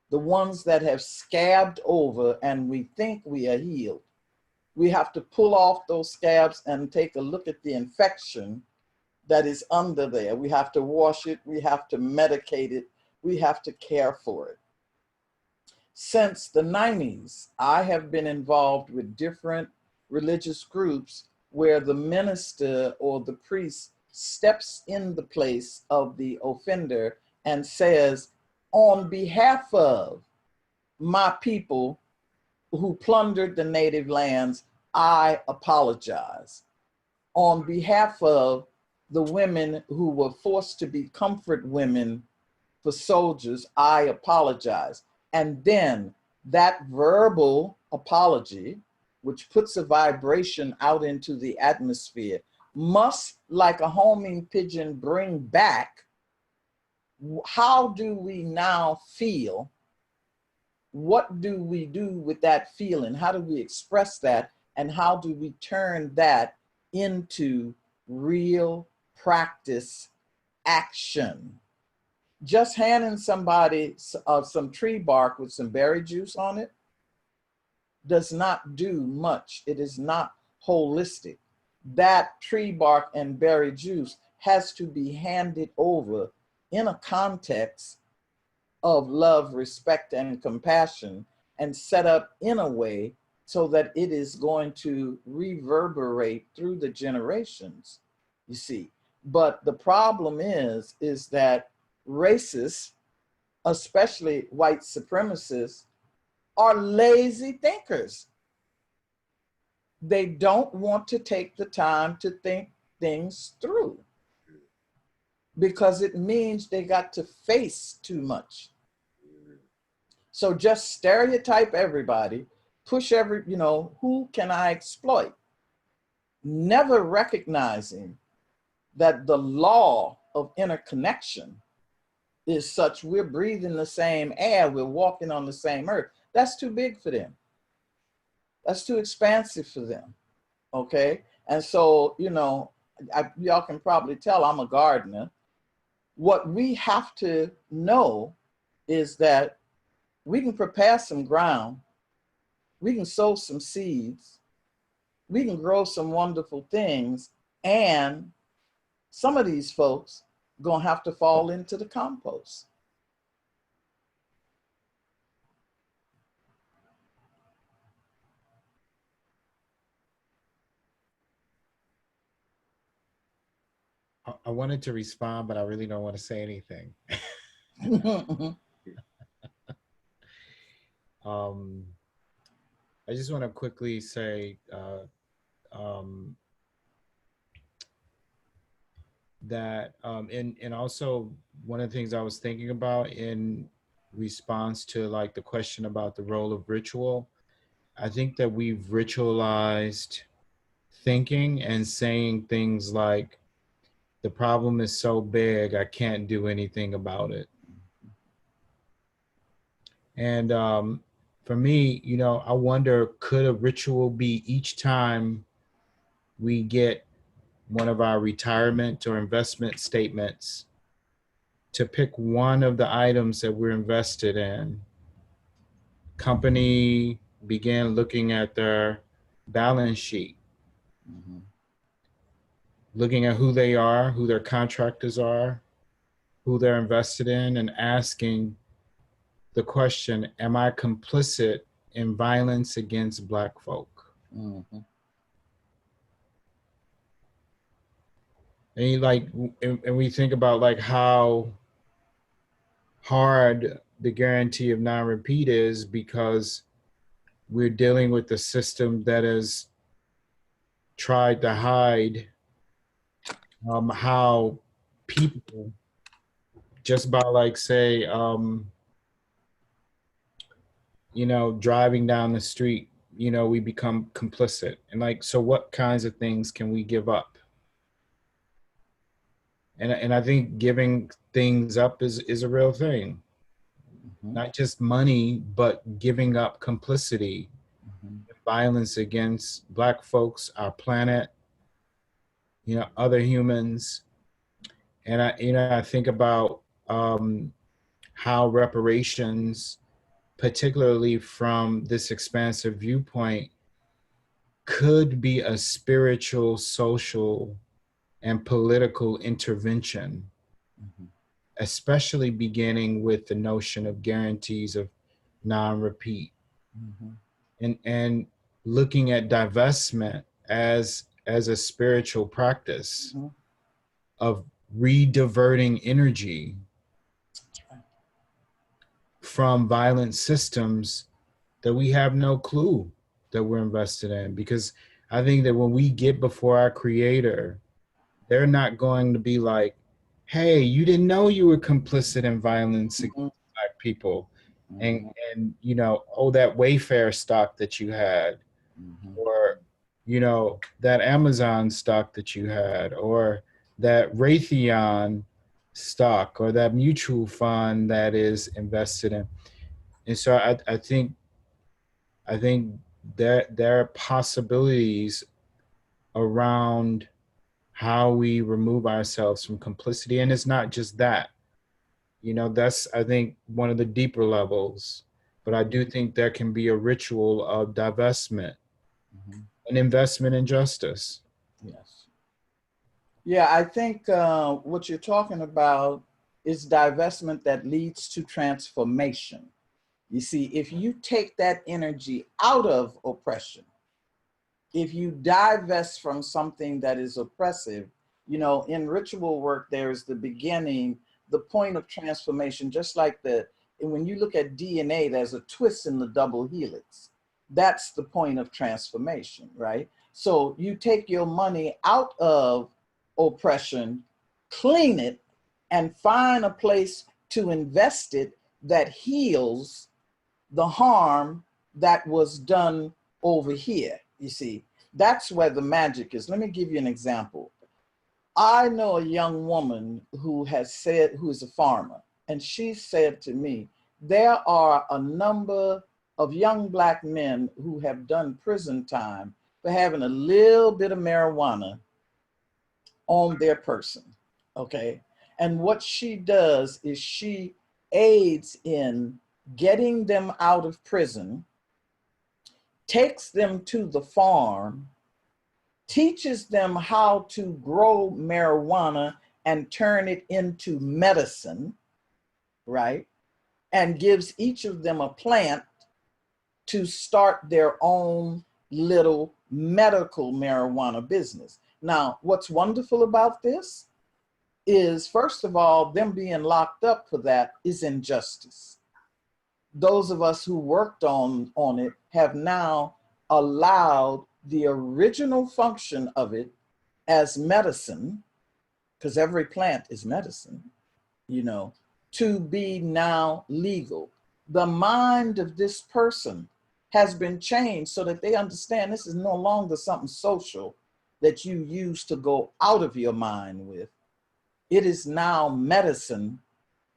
the ones that have scabbed over and we think we are healed. We have to pull off those scabs and take a look at the infection that is under there. We have to wash it, we have to medicate it, we have to care for it. Since the 90s, I have been involved with different religious groups where the minister or the priest steps in the place of the offender and says, on behalf of my people who plundered the native lands, I apologize. On behalf of the women who were forced to be comfort women for soldiers, I apologize. And then that verbal apology, which puts a vibration out into the atmosphere, must, like a homing pigeon, bring back, how do we now feel? What do we do with that feeling? How do we express that? And how do we turn that into real practice action? Just handing somebody some tree bark with some berry juice on it does not do much. It is not holistic. That tree bark and berry juice has to be handed over in a context of love, respect, and compassion, and set up in a way so that it is going to reverberate through the generations, you see. But the problem is that racists, especially white supremacists, are lazy thinkers. They don't want to take the time to think things through because it means they got to face too much. So just stereotype everybody, push who can I exploit? Never recognizing that the law of interconnection is such we're breathing the same air, we're walking on the same earth. That's too big for them. That's too expansive for them, okay? And so, y'all can probably tell I'm a gardener. What we have to know is that we can prepare some ground, we can sow some seeds, we can grow some wonderful things, and some of these folks gonna have to fall into the compost. I wanted to respond, but I really don't want to say anything. I just want to quickly say that, and also one of the things I was thinking about in response to like the question about the role of ritual, I think that we've ritualized thinking and saying things like, the problem is so big, I can't do anything about it. And for me, I wonder, could a ritual be each time we get one of our retirement or investment statements to pick one of the items that we're invested in? Company began looking at their balance sheet, looking at who they are, who their contractors are, who they're invested in, and asking the question, am I complicit in violence against Black folk? And and we think about like how hard the guarantee of non-repeat is, because we're dealing with a system that has tried to hide how people, just by like say, driving down the street, we become complicit. And like, so what kinds of things can we give up? And I think giving things up is a real thing. Mm-hmm. Not just money, but giving up complicity, Mm-hmm. violence against Black folks, our planet, other humans. And I think about how reparations, particularly from this expansive viewpoint, could be a spiritual, social, and political intervention, Mm-hmm. especially beginning with the notion of guarantees of non-repeat, Mm-hmm. and looking at divestment as a spiritual practice Mm-hmm. of re-diverting energy from violent systems that we have no clue that we're invested in. Because I think that when we get before our creator, they're not going to be like, hey, you didn't know you were complicit in violence against Black people. And oh, that Wayfair stock that you had, Mm-hmm. or that Amazon stock that you had, or that Raytheon stock, or that mutual fund that is invested in. And so I think there are possibilities around how we remove ourselves from complicity. And it's not just that, that's, I think, one of the deeper levels. But I do think there can be a ritual of divestment, Mm-hmm. an investment in justice. Yes. Yeah, I think what you're talking about is divestment that leads to transformation. You see, if you take that energy out of oppression, if you divest from something that is oppressive, in ritual work, there's the beginning, the point of transformation, just like when you look at DNA, there's a twist in the double helix. That's the point of transformation, right? So you take your money out of oppression, clean it, and find a place to invest it that heals the harm that was done over here. You see, that's where the magic is. Let me give you an example. I know a young woman who is a farmer, and she said to me, there are a number of young Black men who have done prison time for having a little bit of marijuana on their person, okay? And what she does is she aids in getting them out of prison, takes them to the farm, teaches them how to grow marijuana and turn it into medicine, right? And gives each of them a plant to start their own little medical marijuana business. Now, what's wonderful about this is, first of all, them being locked up for that is injustice. Those of us who worked on it have now allowed the original function of it as medicine, because every plant is medicine, to be now legal. The mind of this person has been changed so that they understand this is no longer something social that you use to go out of your mind with. It is now medicine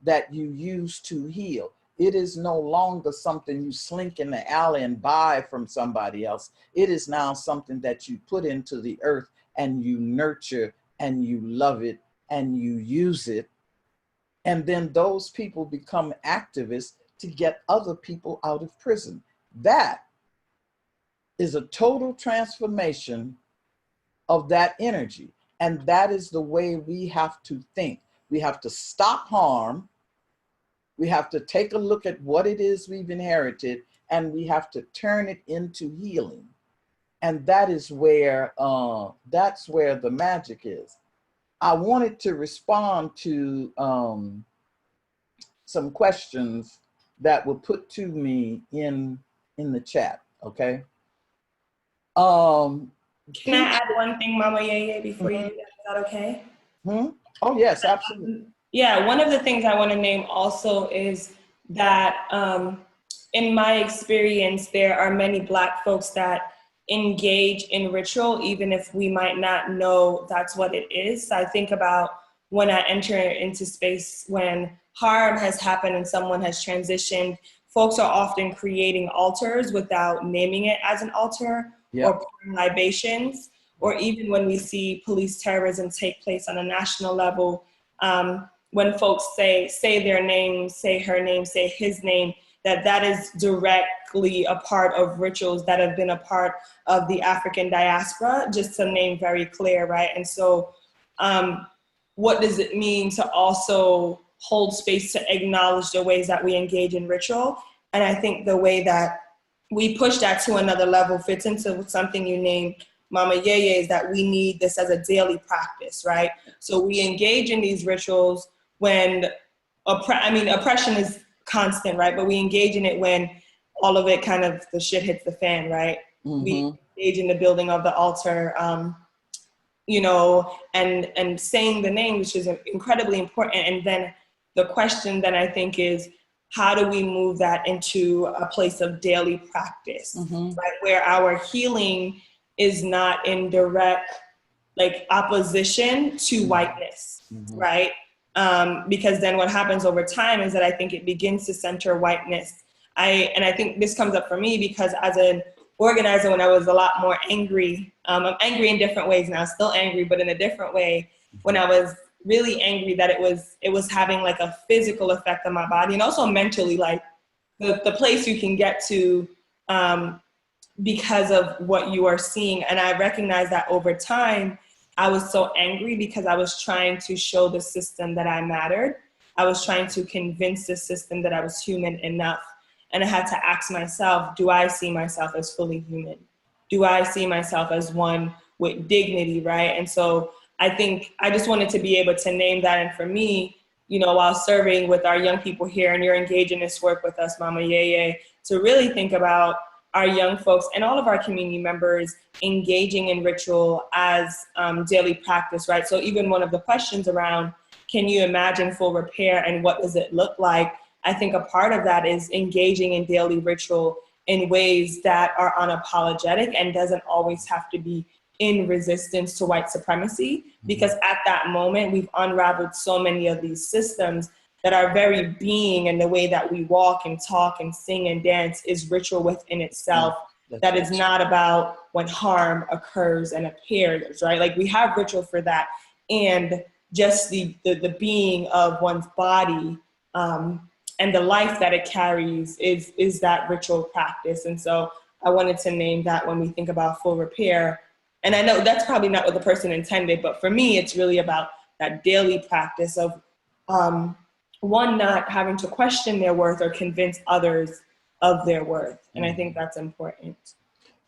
that you use to heal. It is no longer something you slink in the alley and buy from somebody else. It is now something that you put into the earth and you nurture and you love it and you use it. And then those people become activists to get other people out of prison. That is a total transformation of that energy. And that is the way we have to think. We have to stop harm. We have to take a look at what it is we've inherited, and we have to turn it into healing. And that is where, that's where the magic is. I wanted to respond to some questions that were put to me in the chat. Okay. Can I add one thing, Mama Yeye, before you do that? Is that okay? Oh yes, absolutely. Yeah, one of the things I want to name also is that in my experience, there are many Black folks that engage in ritual, even if we might not know that's what it is. So I think about when I enter into space when harm has happened and someone has transitioned, folks are often creating altars without naming it as an altar, or pouring libations, or even when we see police terrorism take place on a national level, when folks say their name, say her name, say his name, that is directly a part of rituals that have been a part of the African diaspora, just to name very clear, right? And so what does it mean to also hold space to acknowledge the ways that we engage in ritual? And I think the way that we push that to another level fits into something you named, Mama Yeye, is that we need this as a daily practice, right? So we engage in these rituals when, oppression is constant, right? But we engage in it when all of it kind of, the shit hits the fan, right? We engage in the building of the altar, you know, and saying the name, which is incredibly important. And then the question then I think is, how do we move that into a place of daily practice, right? Where our healing is not in direct, like, opposition to whiteness, right? Because then what happens over time is that I think it begins to center whiteness. And I think this comes up for me because as an organizer, when I was a lot more angry, I'm angry in different ways now, still angry, but in a different way. When I was really angry that it was having like a physical effect on my body, and also mentally, like the place you can get to because of what you are seeing. And I recognized that over time, I was so angry because I was trying to show the system that I mattered. I was trying to convince the system that I was human enough. And I had to ask myself, do I see myself as fully human? Do I see myself as one with dignity, right? And so I think I just wanted to be able to name that. And for me, you know, while serving with our young people here, and you're engaged in this work with us, Mama Yeye, to really think about our young folks and all of our community members engaging in ritual as daily practice, right? So even one of the questions around, can you imagine full repair and what does it look like? I think a part of that is engaging in daily ritual in ways that are unapologetic and doesn't always have to be in resistance to white supremacy, because at that moment, we've unraveled so many of these systems that our very being and the way that we walk and talk and sing and dance is ritual within itself. That is not about when harm occurs and appears, right? Like we have ritual for that. And just the being of one's body and the life that it carries is that ritual practice. And so I wanted to name that when we think about full repair. And I know that's probably not what the person intended, but for me, it's really about that daily practice of one, not having to question their worth or convince others of their worth. And I think that's important.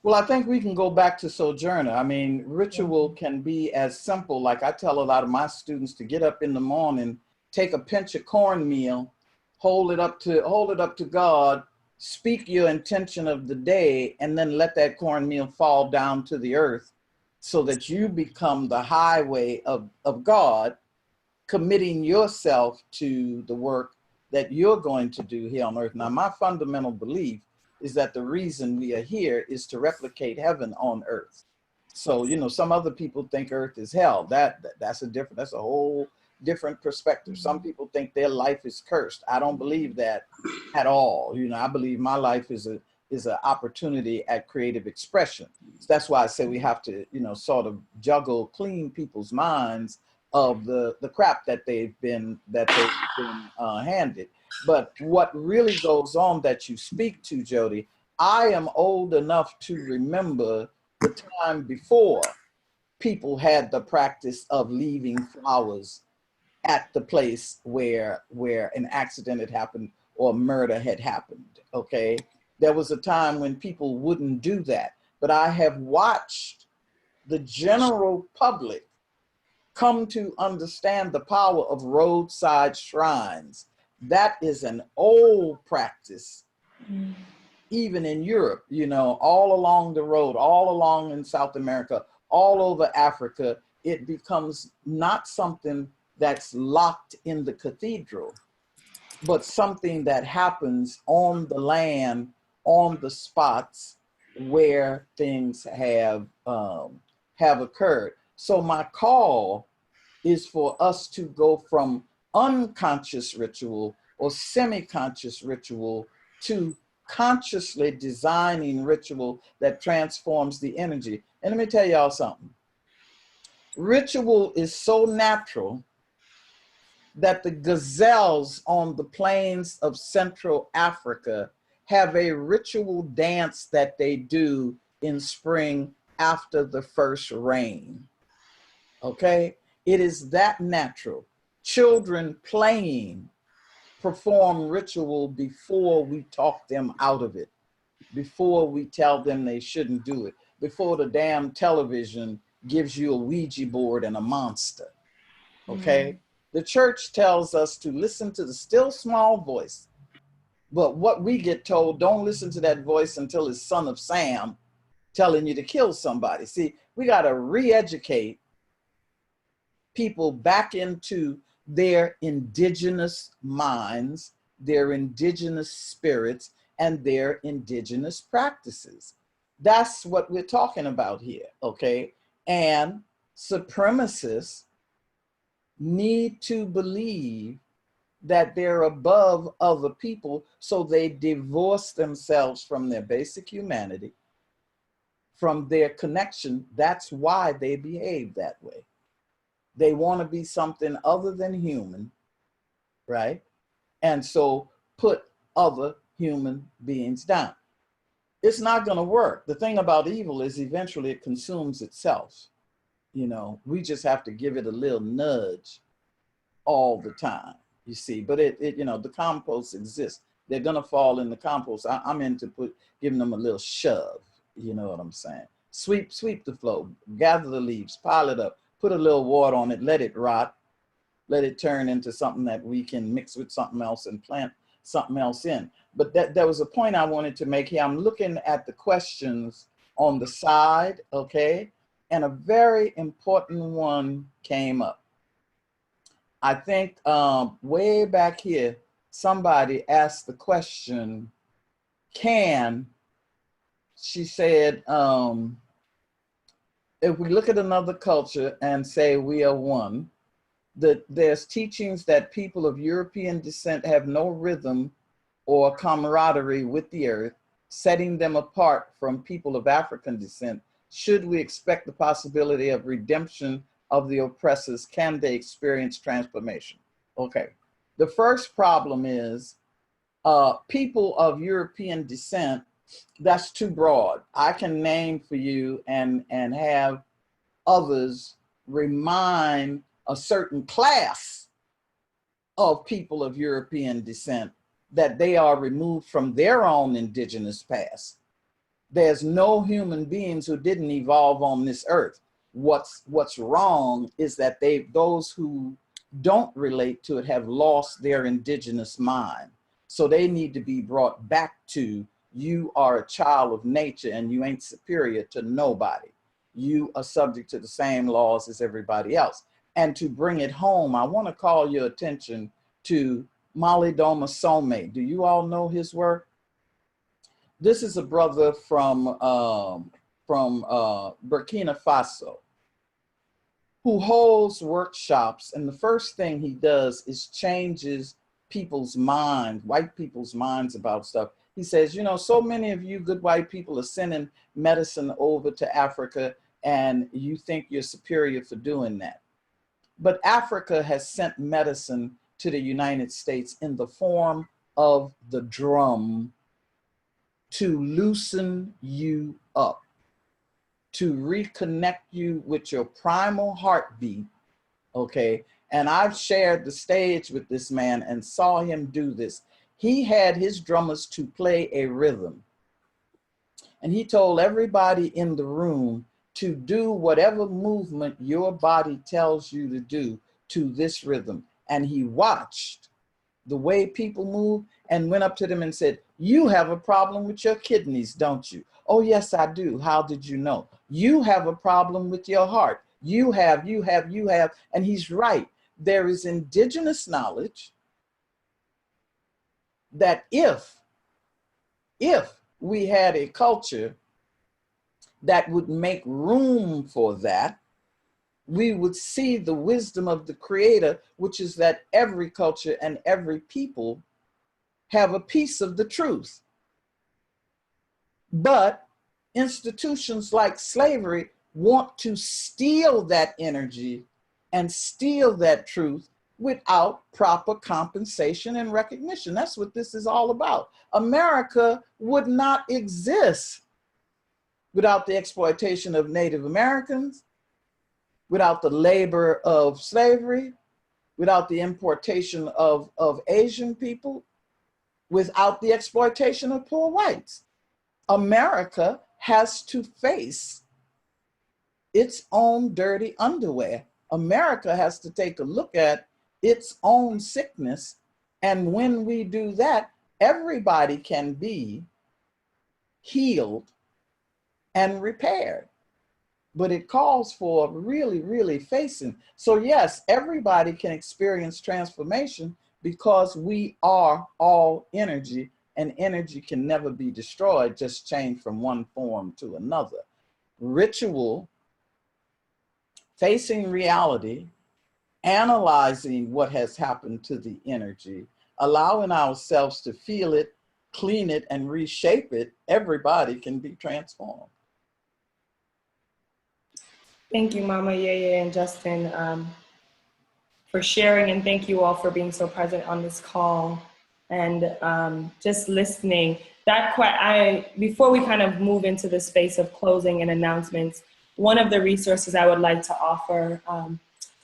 Well, I think we can go back to Sojourner. I mean, ritual can be as simple, like I tell a lot of my students to get up in the morning, take a pinch of cornmeal, hold it up to God, speak your intention of the day, and then let that cornmeal fall down to the earth so that you become the highway of God, committing yourself to the work that you're going to do here on earth. Now, my fundamental belief is that the reason we are here is to replicate heaven on earth. So, you know, some other people think earth is hell. That's a whole different perspective. Some people think their life is cursed. I don't believe that at all. You know, I believe my life is an opportunity at creative expression. So that's why I say we have to, you know, sort of clean people's minds of the crap that they've been handed. But what really goes on that you speak to, Jodie, I am old enough to remember the time before people had the practice of leaving flowers at the place where an accident had happened or murder had happened, okay? There was a time when people wouldn't do that, but I have watched the general public come to understand the power of roadside shrines. That is an old practice, even in Europe, you know, all along the road, all along in South America, all over Africa. It becomes not something that's locked in the cathedral, but something that happens on the land, on the spots where things have occurred. So my call is for us to go from unconscious ritual or semi-conscious ritual to consciously designing ritual that transforms the energy. And let me tell y'all something. Ritual is so natural that the gazelles on the plains of Central Africa have a ritual dance that they do in spring after the first rain. Okay? It is that natural. Children playing perform ritual before we talk them out of it, before we tell them they shouldn't do it, before the damn television gives you a Ouija board and a monster. Okay? The church tells us to listen to the still small voice, but what we get told, don't listen to that voice until it's Son of Sam telling you to kill somebody. See, we got to re-educate people back into their indigenous minds, their indigenous spirits, and their indigenous practices. That's what we're talking about here, okay? And supremacists need to believe that they're above other people, so they divorce themselves from their basic humanity, from their connection. That's why they behave that way. They want to be something other than human, right? And so put other human beings down. It's not going to work. The thing about evil is eventually it consumes itself. You know, we just have to give it a little nudge all the time, you see. But it you know, the compost exists. They're going to fall in the compost. I'm into giving them a little shove. You know what I'm saying? Sweep the floor, gather the leaves, pile it up, put a little water on it, let it rot, let it turn into something that we can mix with something else and plant something else in. But there was a point I wanted to make here. I'm looking at the questions on the side, okay? And a very important one came up. I think way back here, somebody asked the question, she said, if we look at another culture and say we are one, that there's teachings that people of European descent have no rhythm or camaraderie with the earth, setting them apart from people of African descent. Should we expect the possibility of redemption of the oppressors? Can they experience transformation? Okay, the first problem is people of European descent, that's too broad. I can name for you and have others remind a certain class of people of European descent that they are removed from their own indigenous past. There's no human beings who didn't evolve on this earth. What's wrong is that those who don't relate to it have lost their indigenous mind. So they need to be brought back to, you are a child of nature and you ain't superior to nobody. You are subject to the same laws as everybody else. And to bring it home, I want to call your attention to Malidoma Some. Do you all know his work? This is a brother from Burkina Faso who holds workshops. And the first thing he does is changes people's minds, white people's minds about stuff. He says, you know, so many of you good white people are sending medicine over to Africa and you think you're superior for doing that. But Africa has sent medicine to the United States in the form of the drum to loosen you up, to reconnect you with your primal heartbeat, okay? And I've shared the stage with this man and saw him do this. He had his drummers to play a rhythm. And he told everybody in the room to do whatever movement your body tells you to do to this rhythm. And he watched the way people move and went up to them and said, you have a problem with your kidneys, don't you? Oh, yes, I do. How did you know? You have a problem with your heart. You have. And he's right. There is indigenous knowledge that if we had a culture that would make room for that, we would see the wisdom of the Creator, which is that every culture and every people have a piece of the truth. But institutions like slavery want to steal that energy and steal that truth without proper compensation and recognition. That's what this is all about. America would not exist without the exploitation of Native Americans, without the labor of slavery, without the importation of Asian people, without the exploitation of poor whites. America has to face its own dirty underwear. America has to take a look at its own sickness. And when we do that, everybody can be healed and repaired. But it calls for really, really facing. So yes, everybody can experience transformation because we are all energy, and energy can never be destroyed, just change from one form to another. Ritual, facing reality, analyzing what has happened to the energy, allowing ourselves to feel it, clean it, and reshape it, everybody can be transformed. Thank you, Mama Yeye and Justin, for sharing, and thank you all for being so present on this call and just listening. Before we kind of move into the space of closing and announcements, one of the resources I would like to offer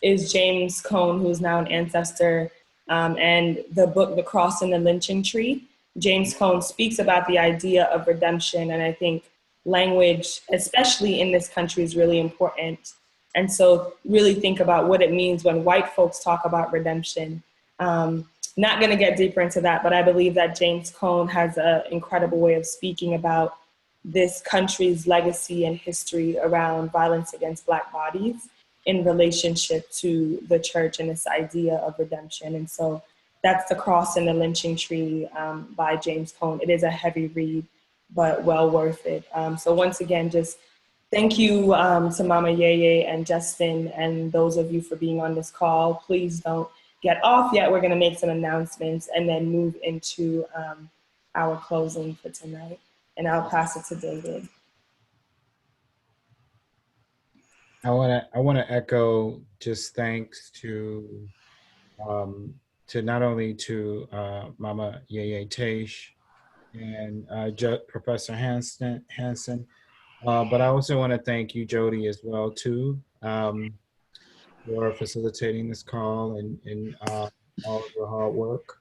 is James Cone, who's now an ancestor, and the book, The Cross and the Lynching Tree. James Cone speaks about the idea of redemption, and I think language, especially in this country, is really important. And so really think about what it means when white folks talk about redemption. Not gonna get deeper into that, but I believe that James Cone has an incredible way of speaking about this country's legacy and history around violence against Black bodies in relationship to the church and this idea of redemption. And so that's The Cross and the Lynching Tree by James Cone. It is a heavy read, but well worth it. So once again, just thank you to Mama Yeye and Justin and those of you for being on this call. Please don't get off yet. We're gonna make some announcements and then move into our closing for tonight. And I'll pass it to David. I wanna echo just thanks to not only to Mama Yeye Teish and Professor Hansen, but I also want to thank you, Jodie, as well too, for facilitating this call and all of your hard work.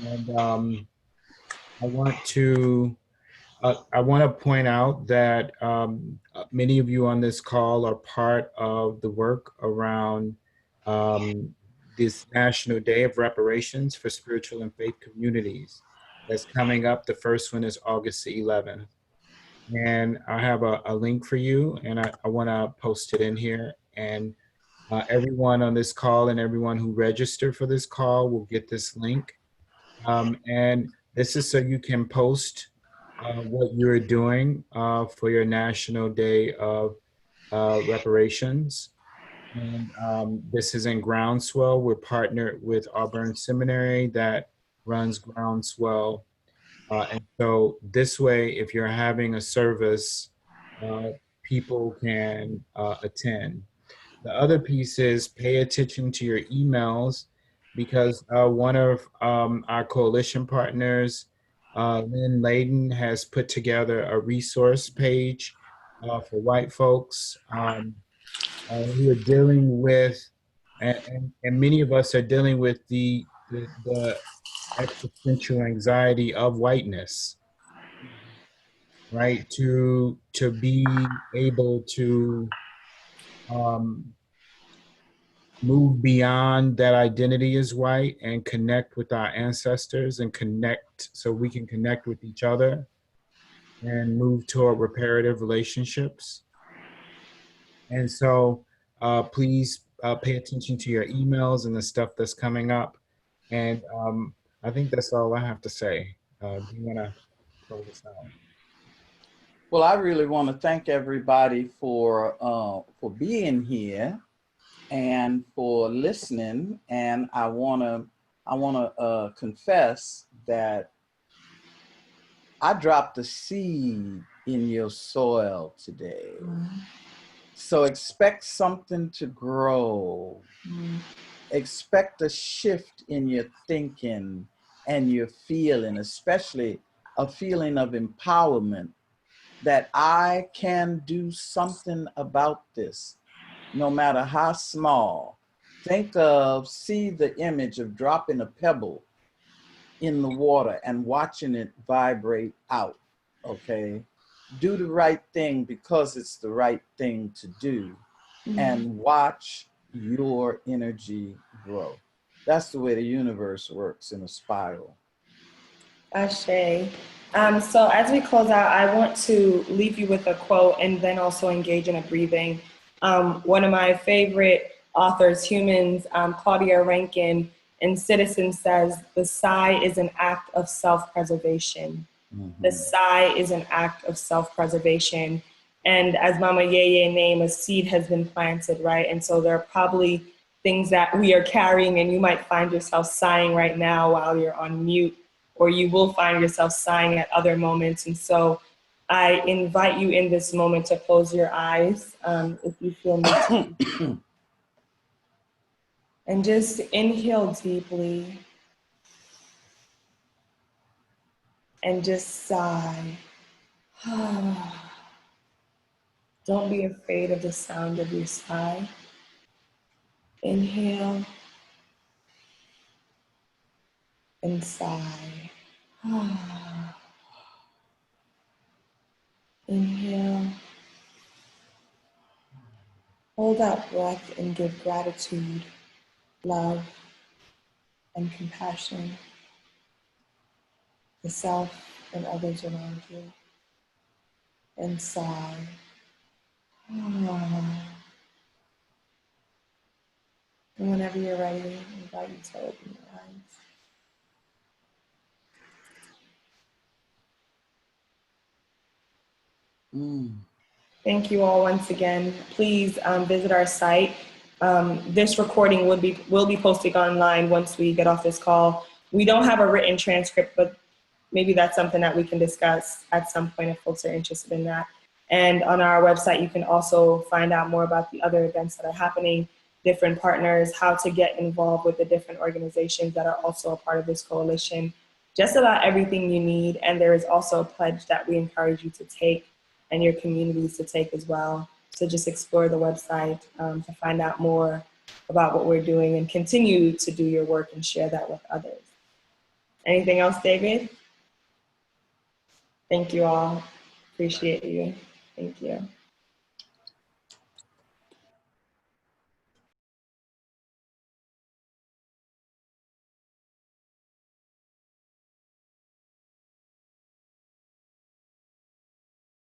And I want to point out that many of you on this call are part of the work around this National Day of Reparations for Spiritual and Faith Communities that's coming up. The first one is August 11th. And I have a link for you, and I want to post it in here. And everyone on this call and everyone who registered for this call will get this link. And this is so you can post what you're doing for your National Day of Reparations. And this is in Groundswell. We're partnered with Auburn Seminary that runs Groundswell. And so this way, if you're having a service, people can attend. The other piece is pay attention to your emails, because one of our coalition partners, Lynn Layden, has put together a resource page for white folks who are dealing with, and many of us are dealing with the existential anxiety of whiteness. right? To be able to move beyond that identity as white and connect with our ancestors and connect so we can connect with each other and move toward reparative relationships. And so please pay attention to your emails and the stuff that's coming up. And I think that's all I have to say. Do you want to close this out? Well, I really want to thank everybody for being here and for listening. And I want to confess that I dropped a seed in your soil today. So expect something to grow. Expect a shift in your thinking and your feeling, especially a feeling of empowerment that I can do something about this, no matter how small. See the image of dropping a pebble in the water and watching it vibrate out, okay? Do the right thing because it's the right thing to do, and watch your energy grow. That's the way the universe works, in a spiral. Ashe. So as we close out, I want to leave you with a quote and then also engage in a breathing. One of my favorite authors, Humans, Claudia Rankine, in Citizen says, the sigh is an act of self-preservation. The sigh is an act of self-preservation. And as Mama Yeye named, a seed has been planted, right? And so there are probably things that we are carrying, and you might find yourself sighing right now while you're on mute, or you will find yourself sighing at other moments. And so I invite you in this moment to close your eyes if you feel need to. And just inhale deeply. And just sigh. Don't be afraid of the sound of your sigh. Inhale and sigh. Inhale. Hold that breath and give gratitude, love, and compassion to self and others around you. And sigh. And whenever you're ready, I invite you to open your eyes. Thank you all once again. Please visit our site. This recording will be posted online once we get off this call. We don't have a written transcript, but maybe that's something that we can discuss at some point if folks are interested in that. And on our website, you can also find out more about the other events that are happening, different partners, how to get involved with the different organizations that are also a part of this coalition, just about everything you need. And there is also a pledge that we encourage you to take and your communities to take as well. So just explore the website to find out more about what we're doing and continue to do your work and share that with others. Anything else, David? Thank you all. Appreciate you. Thank you.